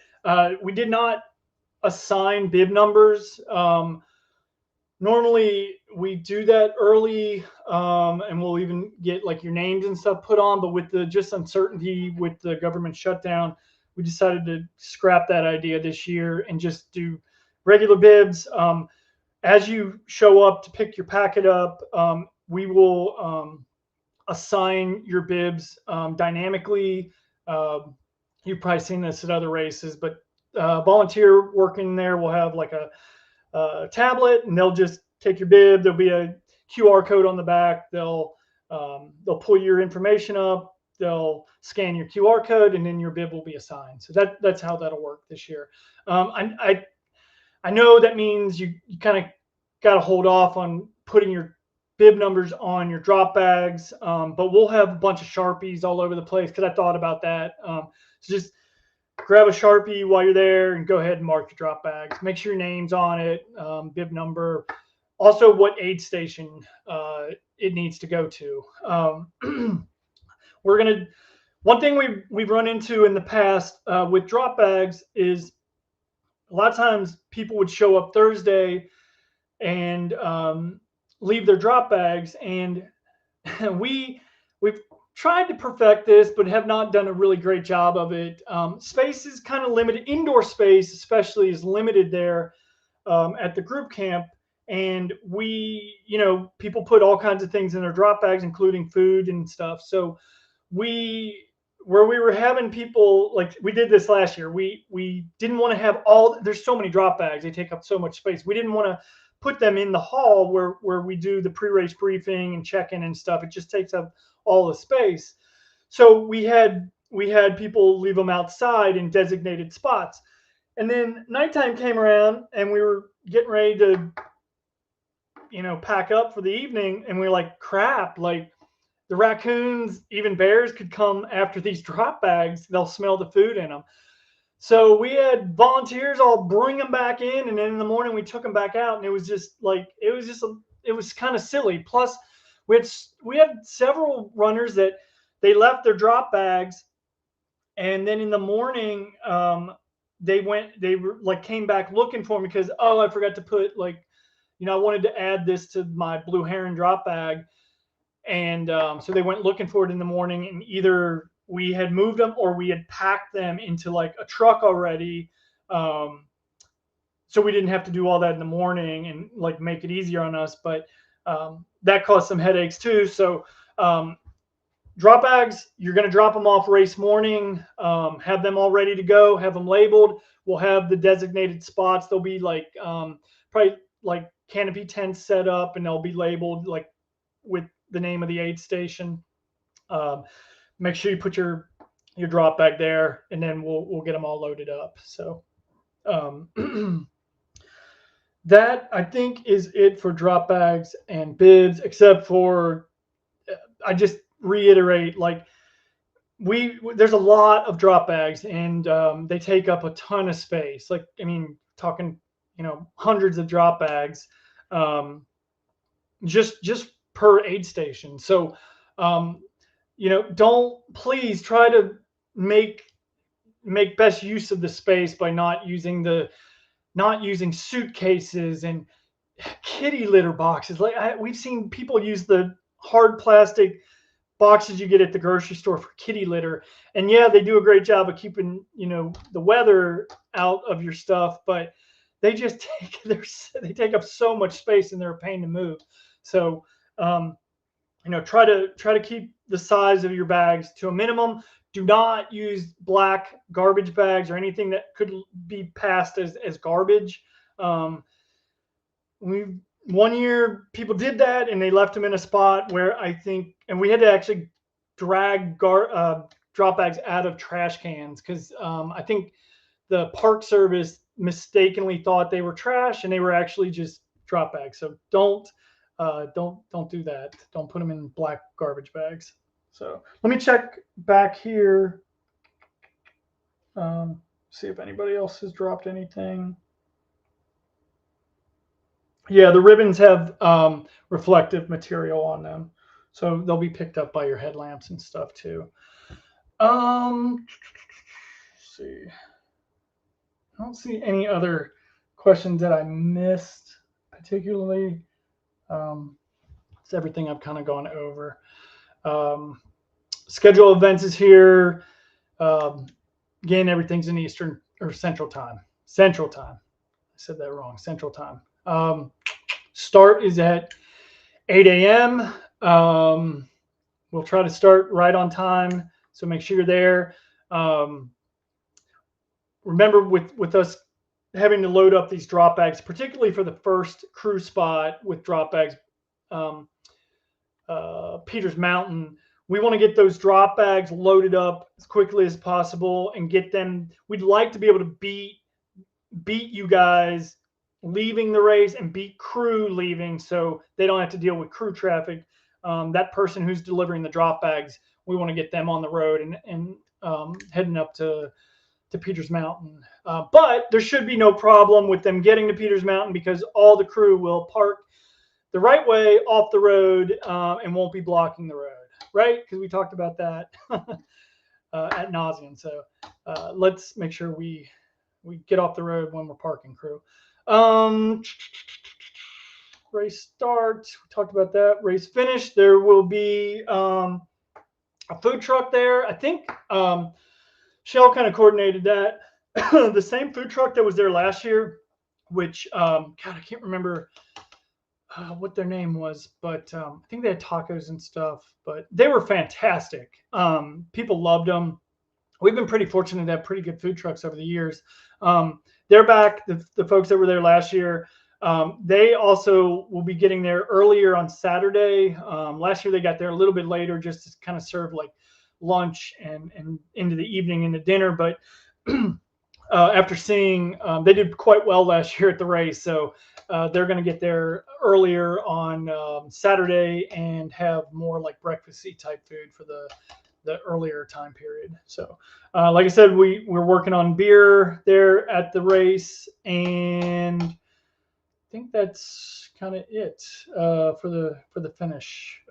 We did not assign bib numbers. Normally we do that early, and we'll even get like your names and stuff put on, but with the just uncertainty with the government shutdown, we decided to scrap that idea this year and just do regular bibs. As you show up to pick your packet up, we will assign your bibs dynamically. You've probably seen this at other races, but volunteer working there will have like a tablet, and they'll just take your bib. There'll be a QR code on the back. They'll pull your information up. They'll scan your QR code, and then your bib will be assigned. So that's how that'll work this year. I know that means you kind of got to hold off on putting your bib numbers on your drop bags, but we'll have a bunch of Sharpies all over the place, because I thought about that. So just grab a Sharpie while you're there and go ahead and mark your drop bags. Make sure your name's on it, bib number, also what aid station it needs to go to. One thing we've run into in the past with drop bags is a lot of times people would show up Thursday and leave their drop bags, and we've tried to perfect this, but have not done a really great job of it. Space is kind of limited. Indoor space, especially, is limited there at the group camp. And people put all kinds of things in their drop bags, including food and stuff. So where we were having people, like we did this last year, we didn't want to have there's so many drop bags. They take up so much space. We didn't want to put them in the hall where we do the pre-race briefing and check-in and stuff. It just takes up all the space. So we had people leave them outside in designated spots. And then nighttime came around and we were getting ready to, pack up for the evening. And we were like, crap, like the raccoons, even bears could come after these drop bags. They'll smell the food in them. So we had volunteers all bring them back in. And then in the morning we took them back out. And it was just like, it was kind of silly. Plus we had several runners that they left their drop bags. And then in the morning, they were like came back looking for me because, oh, I forgot to put like, I wanted to add this to my blue heron drop bag. And so they went looking for it in the morning, and either we had moved them or we had packed them into like a truck already. So we didn't have to do all that in the morning and like make it easier on us. But that caused some headaches too. So drop bags, you're going to drop them off race morning, have them all ready to go, have them labeled. We'll have the designated spots. They'll be like probably like canopy tents set up, and they'll be labeled like with the name of the aid station. Make sure you put your drop bag there, and then we'll get them all loaded up. So that I think is it for drop bags and bibs, except for I just reiterate, like there's a lot of drop bags, and they take up a ton of space. Like, I mean, talking, hundreds of drop bags, just per aid station. So, don't, please try to make best use of the space by not using suitcases and kitty litter boxes. Like we've seen people use the hard plastic boxes you get at the grocery store for kitty litter, and yeah, they do a great job of keeping the weather out of your stuff, but they just they take up so much space, and they're a pain to move. So try to keep the size of your bags to a minimum. Do not use black garbage bags or anything that could be passed as garbage. One year people did that, and they left them in a spot where I think, and we had to actually drag drop bags out of trash cans because I think the Park Service mistakenly thought they were trash, and they were actually just drop bags. So don't do that. Don't put them in black garbage bags. So let me check back here. See if anybody else has dropped anything. Yeah, the ribbons have reflective material on them, so they'll be picked up by your headlamps and stuff too. Let's see. I don't see any other questions that I missed particularly. It's everything I've kind of gone over. Schedule events is here. Again, everything's in Eastern or Central Time. Central Time. I said that wrong. Central Time. Start is at 8 a.m. We'll try to start right on time, so make sure you're there. Remember, with us having to load up these drop bags, particularly for the first crew spot with drop bags, Peters Mountain, we want to get those drop bags loaded up as quickly as possible and get them. We'd like to be able to beat you guys leaving the race and beat crew leaving, so they don't have to deal with crew traffic. That person who's delivering the drop bags, we want to get them on the road and heading up to Peters Mountain. But there should be no problem with them getting to Peters Mountain because all the crew will park the right way off the road and won't be blocking the road, right? Because we talked about that ad nauseum. So let's make sure we get off the road when we're parking, crew. Race start, we talked about that. Race finish, there will be a food truck there. I think Shell kind of coordinated that. The same food truck that was there last year, which God, I can't remember what their name was, but I think they had tacos and stuff, but they were fantastic. People loved them. We've been pretty fortunate to have pretty good food trucks over the years. They're back, the folks that were there last year. They also will be getting there earlier on Saturday. Last year they got there a little bit later just to kind of serve like lunch and into the evening into dinner. But after seeing they did quite well last year at the race, so they're going to get there earlier on Saturday and have more like breakfasty type food for the earlier time period. So, like I said, we're working on beer there at the race, and I think that's kind of it for the finish.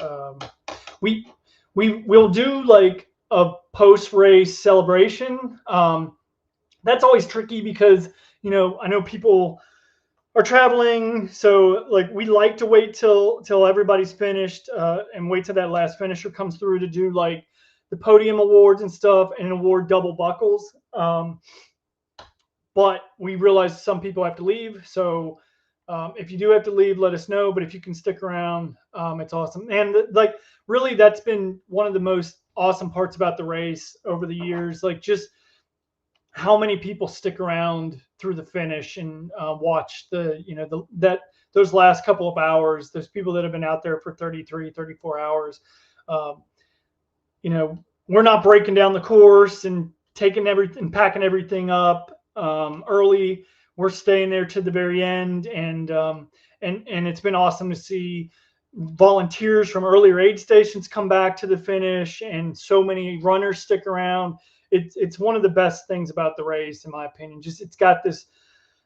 We'll do like a post race celebration. That's always tricky because I know people are traveling, so like we like to wait till everybody's finished and wait till that last finisher comes through to do like the podium awards and stuff and award double buckles. But we realize some people have to leave, so if you do have to leave, let us know. But if you can stick around, it's awesome. And like really, that's been one of the most awesome parts about the race over the years. Like just how many people stick around through the finish and watch those last couple of hours. There's people that have been out there for 33, 34 hours. We're not breaking down the course and taking everything, packing everything up early. We're staying there to the very end, and it's been awesome to see volunteers from earlier aid stations come back to the finish, and so many runners stick around. It's one of the best things about the race, in my opinion. Just it's got this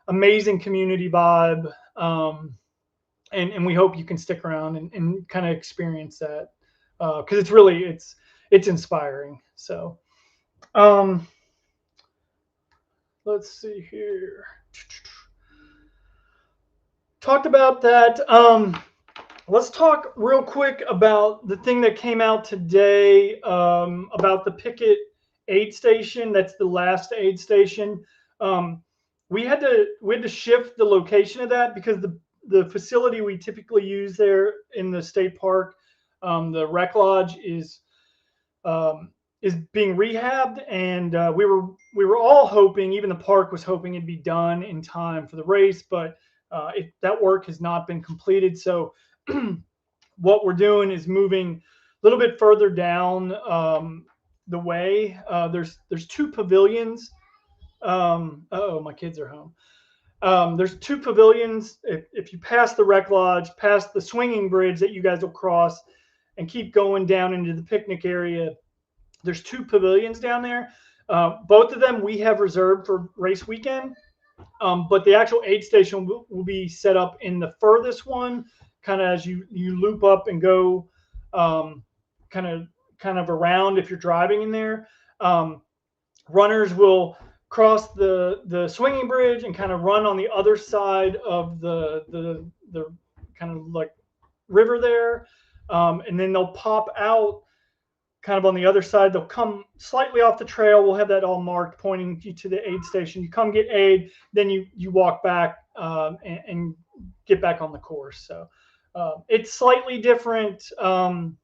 amazing community vibe, and we hope you can stick around and kind of experience that because it's inspiring. So, let's see here. Talked about that. Let's talk real quick about the thing that came out today about the Pickett aid station. That's the last aid station. We had to shift the location of that because the facility we typically use there in the state park, the rec lodge, is being rehabbed, and we were all hoping, even the park was hoping, it'd be done in time for the race, but that work has not been completed. So what we're doing is moving a little bit further down the way. There's two pavilions. My kids are home. There's two pavilions. If you pass the rec lodge, past the swinging bridge that you guys will cross, and keep going down into the picnic area, there's two pavilions down there. Both of them we have reserved for race weekend, but the actual aid station will be set up in the furthest one, kind of as you loop up and go kind of around if you're driving in there. Runners will cross the swinging bridge and kind of run on the other side of the kind of like river there, and then they'll pop out kind of on the other side. They'll come slightly off the trail. We'll have that all marked, pointing you to the aid station. You come get aid, then you walk back and get back on the course. So it's slightly different than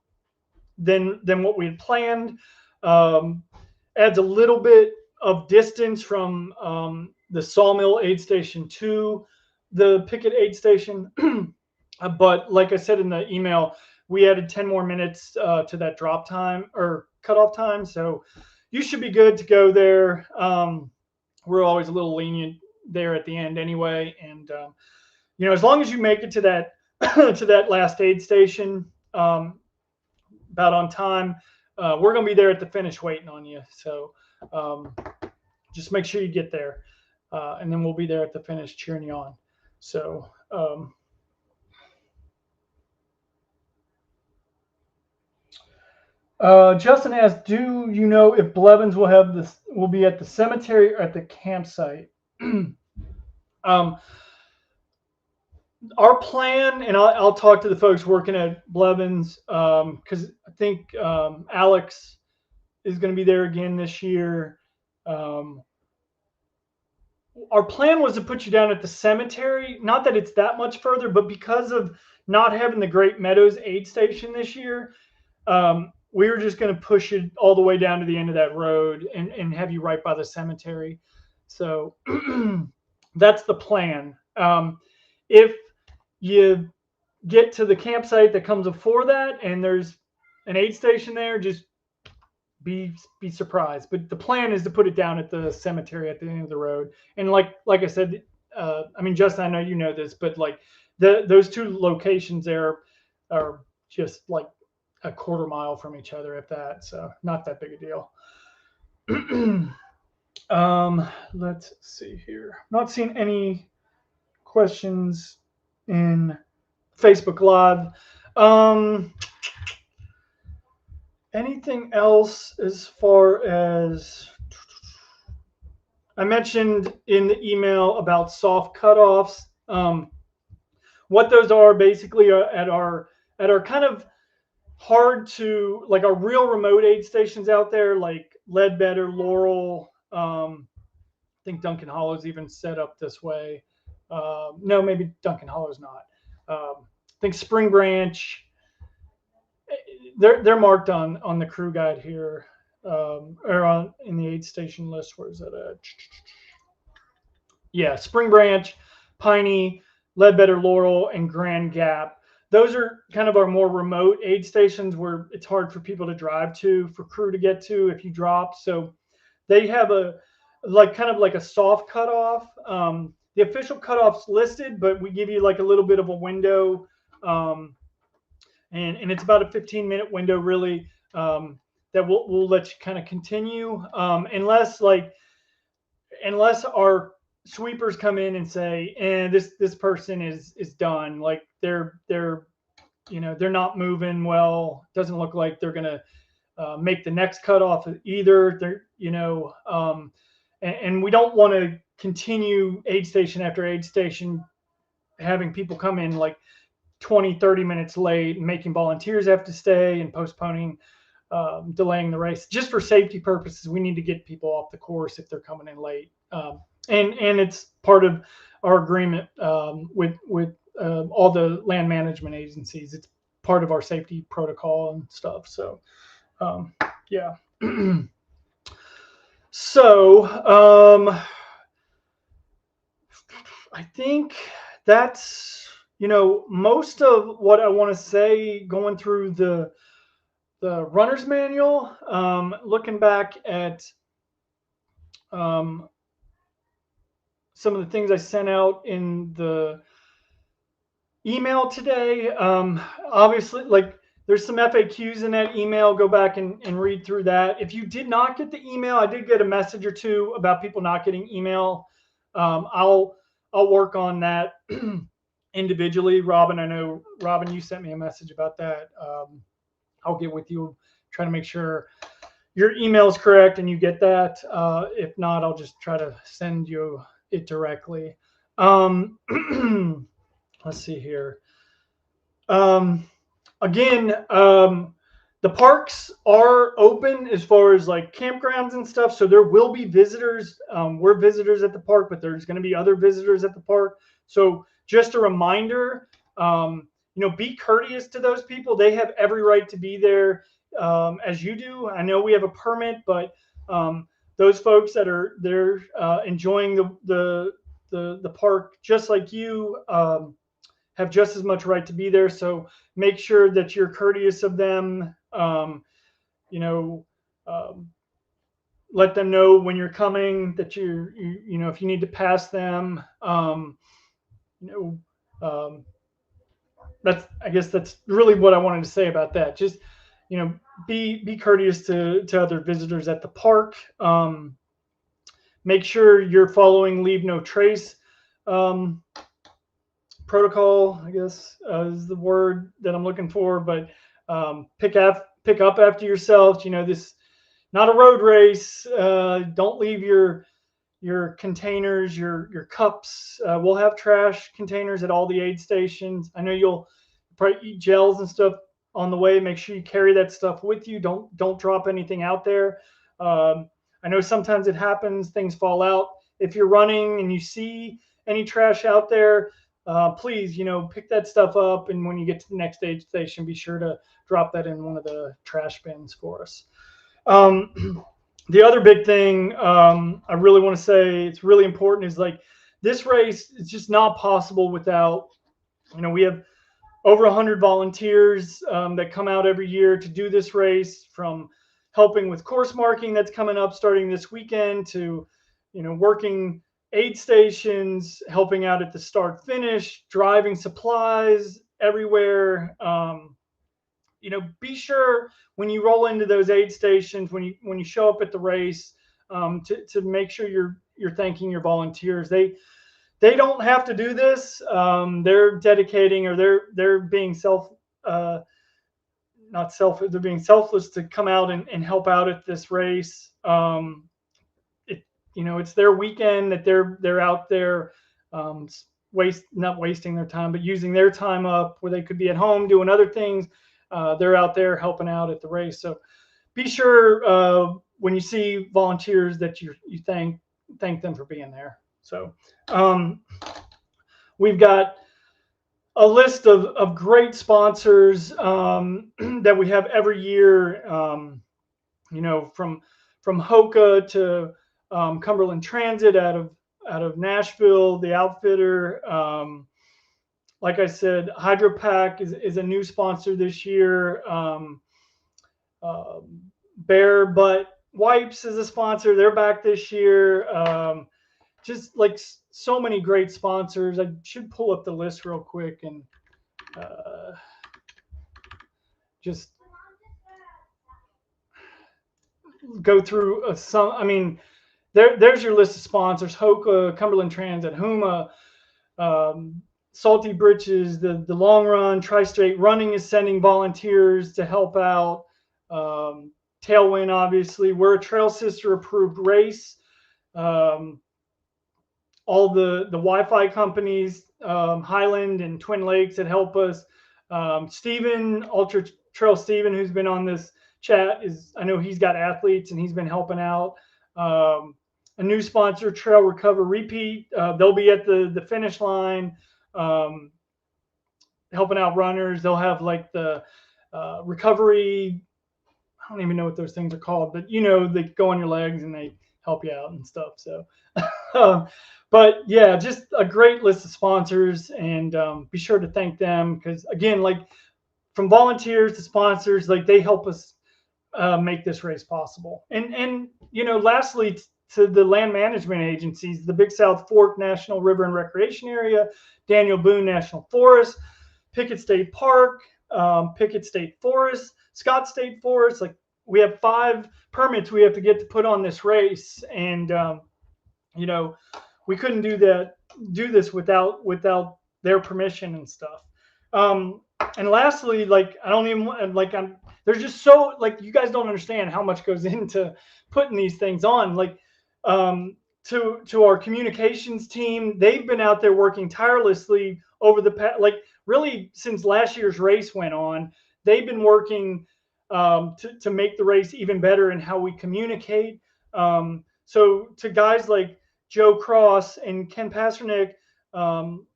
what we had planned. Adds a little bit of distance from the Sawmill aid station to the Pickett aid station. But like I said in the email, we added 10 more minutes to that drop time or cutoff time. So you should be good to go there. We're always a little lenient there at the end anyway. And, as long as you make it to that, to that last aid station about on time, we're going to be there at the finish waiting on you. So just make sure you get there. And then we'll be there at the finish cheering you on. So, Justin asked, "Do you know if Blevins will be at the cemetery or at the campsite?" Our plan, and I'll talk to the folks working at Blevins because I think Alex is going to be there again this year. Our plan was to put you down at the cemetery. Not that it's that much further, but because of not having the Great Meadows aid station this year, we were just going to push it all the way down to the end of that road and have you right by the cemetery. So that's the plan. If you get to the campsite that comes before that and there's an aid station there, just be surprised. But the plan is to put it down at the cemetery at the end of the road. And like I said, I mean, Justin, I know you know this, but like those two locations there are just like a quarter mile from each other, if that. So not that big a deal. Let's see here. Not seeing any questions in Facebook Live. Anything else as far as I mentioned in the email about soft cutoffs? What those are basically are at our kind of hard to, like, our real remote aid stations out there, like Ledbetter, Laurel. I think Duncan Hollow's even set up this way. No, maybe Duncan Hollow's not. I think Spring Branch. They're marked on the crew guide here, or in the aid station list. Where is that at? Yeah, Spring Branch, Piney, Ledbetter, Laurel, and Grand Gap. Those are kind of our more remote aid stations where it's hard for people to drive to, for crew to get to if you drop. So they have a kind of like a soft cutoff. The official cutoff's listed, but we give you like a little bit of a window. And it's about a 15-minute window, really, that we'll let you kind of continue, unless our sweepers come in and say, this person is done, like they're not moving well. Doesn't look like they're gonna make the next cutoff either. And we don't want to continue aid station after aid station, having people come in like 20-30 minutes late and making volunteers have to stay and postponing, delaying the race. Just for safety purposes, we need to get people off the course if they're coming in late. And it's part of our agreement with all the land management agencies. It's part of our safety protocol and stuff. So yeah. So I think that's most of what I want to say going through the runner's manual. Looking back at some of the things I sent out in the email today. Obviously, like, there's some FAQs in that email. Go back and read through that. If you did not get the email, I did get a message or two about people not getting email. I'll work on that individually. Robin, I know, Robin, you sent me a message about that. I'll get with you, try to make sure your email is correct and you get that. If not, I'll just try to send you it directly. Let's see here. Again, the parks are open as far as like campgrounds and stuff. So there will be visitors. We're visitors at the park, but there's going to be other visitors at the park. So just a reminder, be courteous to those people. They have every right to be there, as you do. I know we have a permit, but those folks that are there enjoying the park just like you have just as much right to be there. So make sure that you're courteous of them. Let them know when you're coming that if you need to pass them. I guess that's really what I wanted to say about that. Just be courteous to other visitors at the park. Make sure you're following Leave No Trace protocol, I guess is the word that I'm looking for. But pick up after yourself. This not a road race. Don't leave your containers, your cups. We'll have trash containers at all the aid stations. I know you'll probably eat gels and stuff on the way. Make sure you carry that stuff with you. Don't drop anything out there. I know sometimes it happens, things fall out. If you're running and you see any trash out there, please, pick that stuff up. And when you get to the next aid station, be sure to drop that in one of the trash bins for us. The other big thing I really want to say, it's really important, is like this race, it's just not possible without, we have over 100 volunteers that come out every year to do this race, from helping with course marking that's coming up starting this weekend, to, working aid stations, helping out at the start finish, driving supplies everywhere. Be sure when you roll into those aid stations, when you show up at the race, to make sure you're thanking your volunteers. They don't have to do this. They're dedicating, or they're being not selfish. They're being selfless to come out and help out at this race. It's their weekend that they're out there, not wasting their time, but using their time up where they could be at home doing other things. They're out there helping out at the race. So be sure when you see volunteers that you thank them for being there. So we've got a list of great sponsors that we have every year. From Hoka to Cumberland Transit out of Nashville, the outfitter. Like I said, HydroPack is a new sponsor this year. Bare Butt Wipes is a sponsor. They're back this year. Just like so many great sponsors. I should pull up the list real quick and just go through some. I mean, there's your list of sponsors: Hoka, Cumberland Transit, Huma, Salty Britches, the Long Run, Tri-State Running is sending volunteers to help out. Tailwind, obviously, we're a Trail Sister approved race. All the Wi-Fi companies, Highland and Twin Lakes, that help us. Steven, Ultra Trail Steven, who's been on this chat, I know he's got athletes and he's been helping out. A new sponsor, Trail Recover Repeat. They'll be at the finish line, helping out runners. They'll have like the recovery. I don't even know what those things are called, but they go on your legs and they help you out and stuff. So, but yeah, just a great list of sponsors, and be sure to thank them, because again, like from volunteers to sponsors, like they help us make this race possible. And lastly, to the land management agencies, the Big South Fork National River and Recreation Area, Daniel Boone National Forest, Pickett State Park, Pickett State Forest, Scott State Forest. Like, we have 5 permits we have to get to put on this race, and we couldn't do this without their permission and stuff. And lastly, like, I don't even like there's just so, like, you guys don't understand how much goes into putting these things on. Like, to our communications team, they've been out there working tirelessly over the past, like, really since last year's race went on. They've been working to make the race even better in how we communicate. So to guys like Joe Cross and Ken Pasternak, to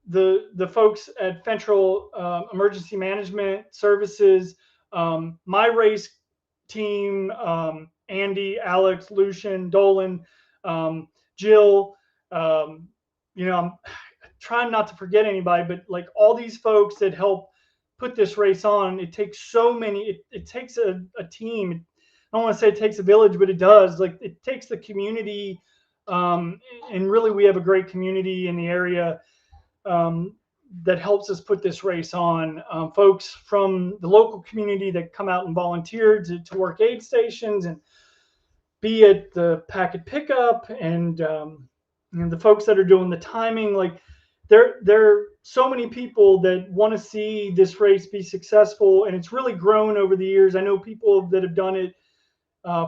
the folks at Fentrell Emergency Management Services, my race team, Andy, Alex, Lucian, Dolan, Jill, I'm trying not to forget anybody, but like all these folks that help put this race on. It takes so many, it takes a team. I don't want to say it takes a village, but it does. Like, it takes the community, and really we have a great community in the area that helps us put this race on. Folks from the local community that come out and volunteer to work aid stations and be at the packet pickup, and the folks that are doing the timing. Like, there are so many people that want to see this race be successful, and it's really grown over the years. I know people that have done it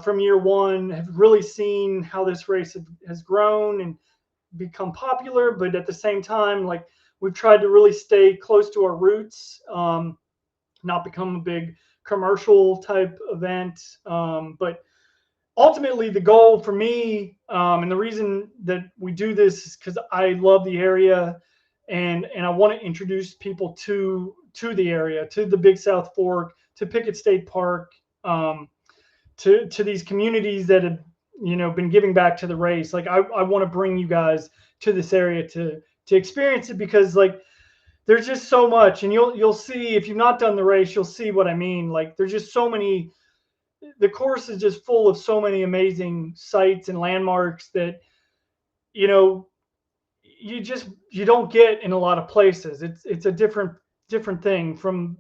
from year one have really seen how this race has grown and become popular, but at the same time, like, we've tried to really stay close to our roots, not become a big commercial type event. But ultimately, the goal for me, and the reason that we do this, is because I love the area, and I want to introduce people to the area, to the Big South Fork, to Pickett State Park, to these communities that have been giving back to the race. Like, I want to bring you guys to this area to experience it, because like there's just so much, and you'll see if you've not done the race, you'll see what I mean. Like there's just so many. The course is just full of so many amazing sites and landmarks that you know you don't get in a lot of places. It's a different thing from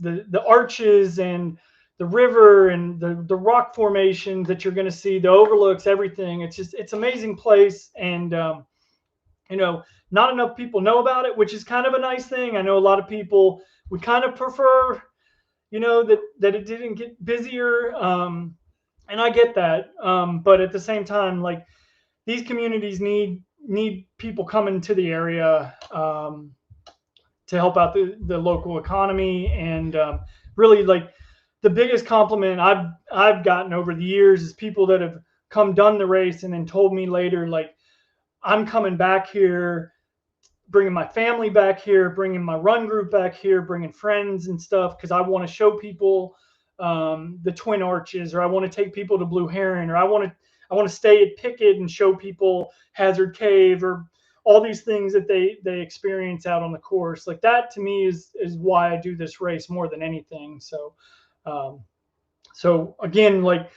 the arches and the river and the rock formations that you're going to see, the overlooks, everything. It's amazing place, and you know, not enough people know about it, which is kind of a nice thing. I know a lot of people would kind of prefer, that it didn't get busier, and I get that. But at the same time, like these communities need people coming to the area to help out the local economy, and really like the biggest compliment I've gotten over the years is people that have done the race and then told me later, like, I'm coming back here, bringing my family back here, bringing my run group back here, bringing friends and stuff, because I want to show people the Twin Arches, or I want to take people to Blue Heron, or I want to stay at Pickett and show people Hazard Cave, or all these things that they experience out on the course. Like that to me is why I do this race more than anything. So again, like,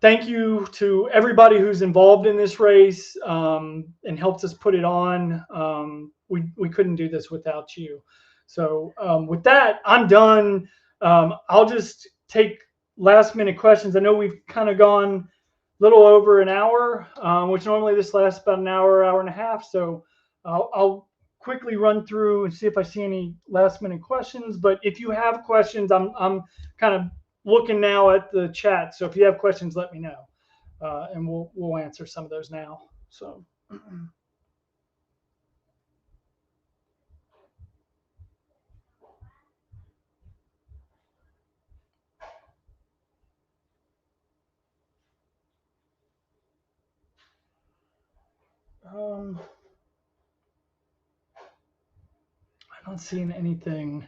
thank you to everybody who's involved in this race and helped us put it on. We couldn't do this without you. So with that, I'm done. I'll just take last minute questions. I know we've kind of gone a little over an hour, which normally this lasts about an hour and a half. So I'll quickly run through and see if I see any last minute questions. But if you have questions, I'm kind of looking now at the chat. So if you have questions, let me know, and we'll answer some of those now. So. I'm not seeing anything.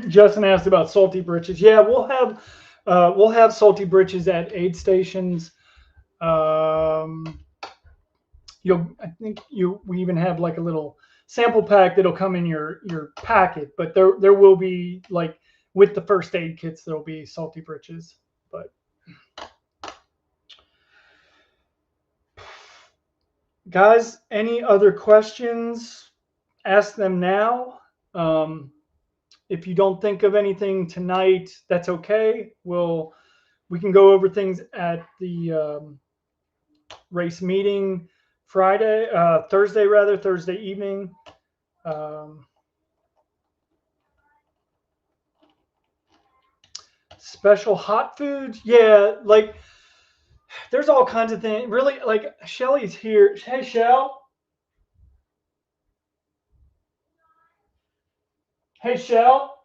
Justin asked about salty britches. Yeah, we'll have salty britches at aid stations. I think we even have like a little sample pack that'll come in your packet, but there will be, like with the first aid kits, there'll be salty britches. But guys, any other questions? Ask them now. If you don't think of anything tonight, that's okay. We can go over things at the race meeting Thursday evening. Special hot foods, yeah, like there's all kinds of things. Really, like Shelly's here. Hey, Shell. Hey, Shell.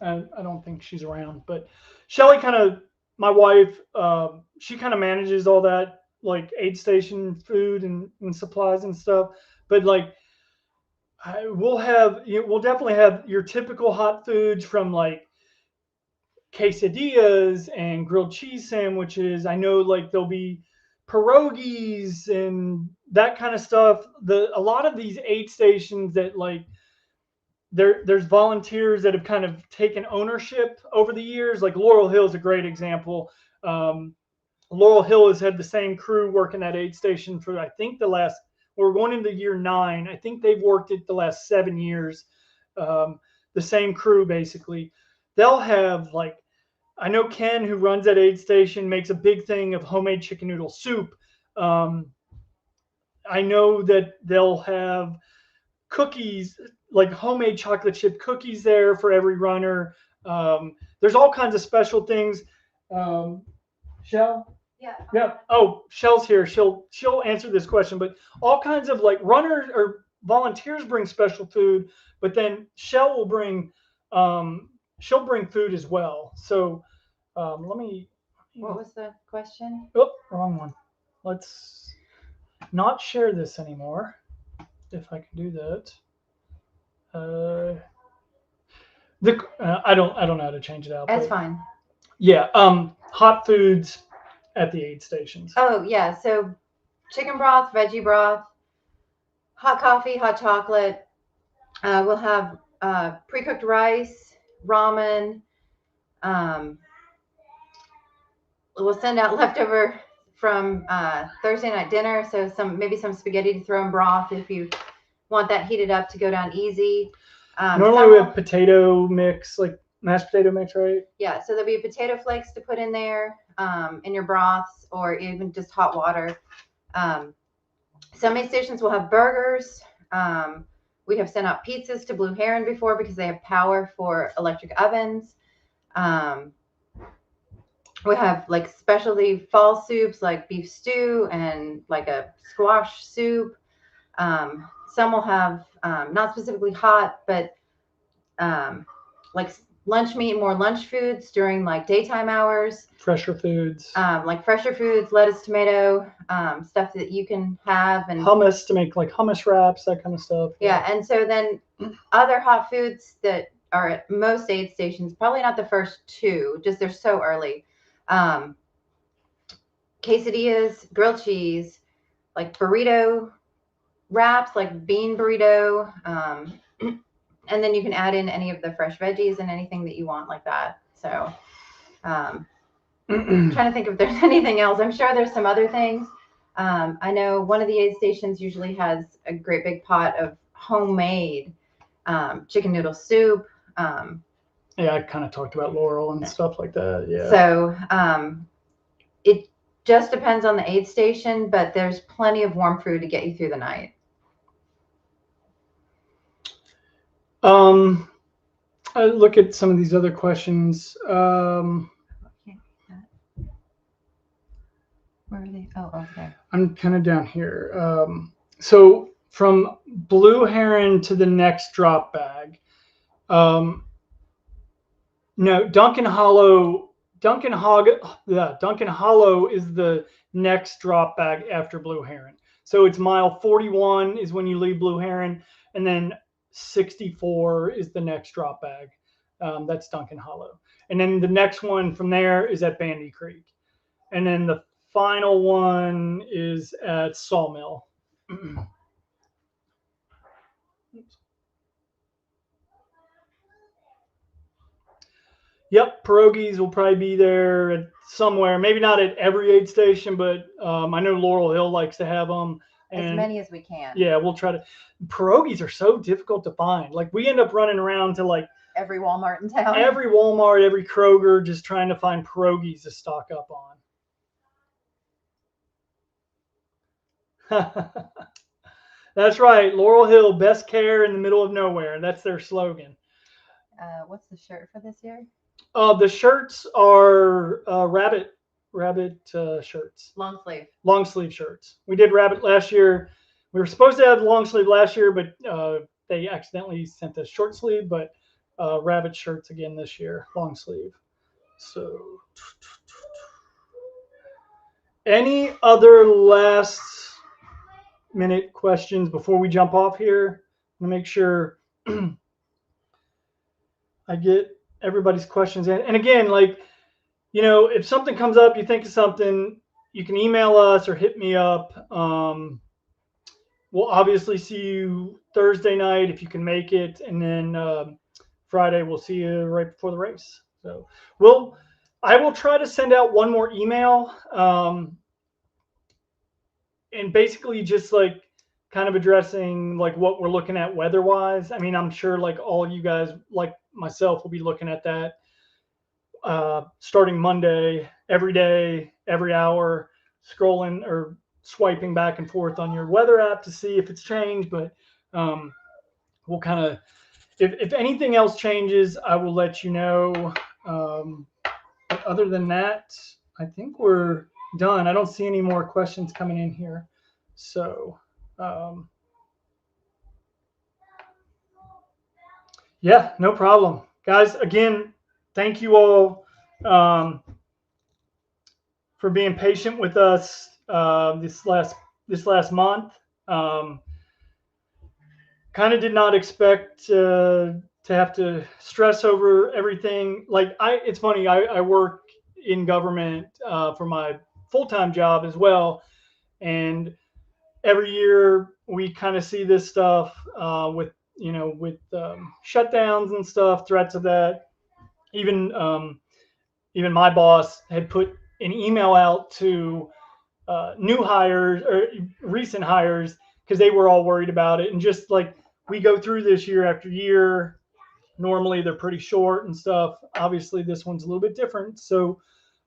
I don't think she's around, but Shelly my wife, she kind of manages all that, like aid station food and supplies and stuff. But like, we'll definitely have your typical hot foods, from like quesadillas and grilled cheese sandwiches. I know, like, there'll be pierogies and that kind of stuff. A lot of these aid stations that, like, there's volunteers that have kind of taken ownership over the years. Like Laurel Hill is a great example. Laurel Hill has had the same crew working that aid station for, I think, we're going into year 9. I think they've worked it the last 7 years. The same crew, basically. They'll have, like, I know Ken, who runs that aid station, makes a big thing of homemade chicken noodle soup. I know that they'll have cookies, like homemade chocolate chip cookies there for every runner. There's all kinds of special things. Shell? Yeah. Oh, Shell's here. She'll answer this question. But all kinds of, like, runners or volunteers bring special food, but then Shell will bring she'll bring food as well. So let me. What was the question? Oh, wrong one. Let's not share this anymore. If I can do that. I don't know how to change it out. That's fine. Yeah. Hot foods at the aid stations? Oh, yeah. So chicken broth, veggie broth, hot coffee, hot chocolate. We'll have pre-cooked rice, ramen. We'll send out leftover from Thursday night dinner. So maybe some spaghetti to throw in broth if you want that heated up to go down easy. Normally we have potato mix, like mashed potato mix, right? Yeah, so there'll be potato flakes to put in there in your broths, or even just hot water. Some aid stations will have burgers. We have sent out pizzas to Blue Heron before because they have power for electric ovens. We have like specialty fall soups like beef stew and like a squash soup. Some will have not specifically hot, but like lunch meat, more lunch foods during like daytime hours. Fresher foods. Like fresher foods, lettuce, tomato, stuff that you can have. And hummus to make like hummus wraps, that kind of stuff. Yeah, and so then other hot foods that are at most aid stations, probably not the first two, just they're so early. Quesadillas, grilled cheese, like burrito wraps, like bean burrito. And then you can add in any of the fresh veggies and anything that you want like that. So I'm trying to think if there's anything else. I'm sure there's some other things. I know one of the aid stations usually has a great big pot of homemade chicken noodle soup. Yeah, I kind of talked about Laurel and stuff like that. Yeah. So it just depends on the aid station, but there's plenty of warm food to get you through the night. I look at some of these other questions. Where are they? Oh, okay. I'm kind of down here. So from Blue Heron to the next drop bag. No, Duncan Hollow is the next drop bag after Blue Heron. So it's mile 41 is when you leave Blue Heron, and then 64 is the next drop bag. That's Duncan Hollow. And then the next one from there is at Bandy Creek. And then the final one is at Sawmill. Yep, pierogies will probably be there somewhere. Maybe not at every aid station, but I know Laurel Hill likes to have them. As many as we can. Yeah, we'll try to. Pierogies are so difficult to find. Like we end up running around to like every Walmart in town. Every Walmart, every Kroger, just trying to find pierogies to stock up on. That's right. Laurel Hill, best care in the middle of nowhere. That's their slogan. What's the shirt for this year? The shirts are rabbit shirts. Long sleeve shirts. We did rabbit last year. We were supposed to have long sleeve last year, but they accidentally sent us short sleeve. But rabbit shirts again this year, long sleeve. So, any other last minute questions before we jump off here? I'm gonna make sure I get everybody's questions in. And again, like, you know, if something comes up, you think of something, you can email us or hit me up. We'll obviously see you Thursday night if you can make it. And then Friday, we'll see you right before the race. So I will try to send out one more email. And basically just like kind of addressing like what we're looking at weather-wise. I mean, I'm sure like all you guys, like myself, will be looking at that starting Monday, every day, every hour, scrolling or swiping back and forth on your weather app to see if it's changed. But we'll kind of, if anything else changes, I will let you know. But other than that, I think we're done. I don't see any more questions coming in here. So, yeah, no problem. Guys, again, thank you all for being patient with us this last month. Kind of did not expect to have to stress over everything. Like it's funny. I work in government for my full-time job as well. And every year we kind of see this stuff with shutdowns and stuff, threats of that. Even my boss had put an email out to new hires or recent hires because they were all worried about it. And just like we go through this year after year, normally they're pretty short and stuff. Obviously, this one's a little bit different. So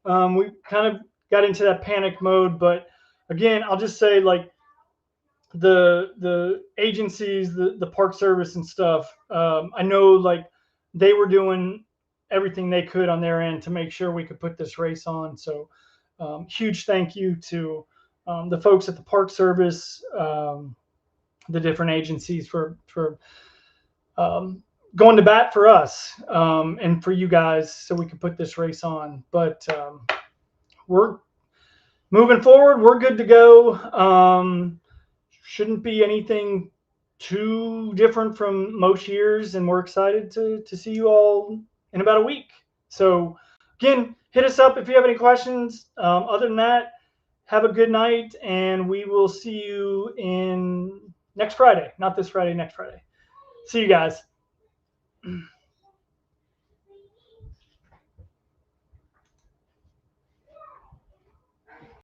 we kind of got into that panic mode. But again, I'll just say, like, the agencies, the Park Service and stuff, I know, like, they were doing everything they could on their end to make sure we could put this race on. So huge thank you to the folks at the Park Service, the different agencies for going to bat for us and for you guys so we could put this race on. But we're moving forward. We're good to go. Shouldn't be anything too different from most years, and we're excited to see you all in about a week. So again, hit us up if you have any questions. Other than that, have a good night, and we will see you in next Friday. Not this Friday, next Friday. See you guys.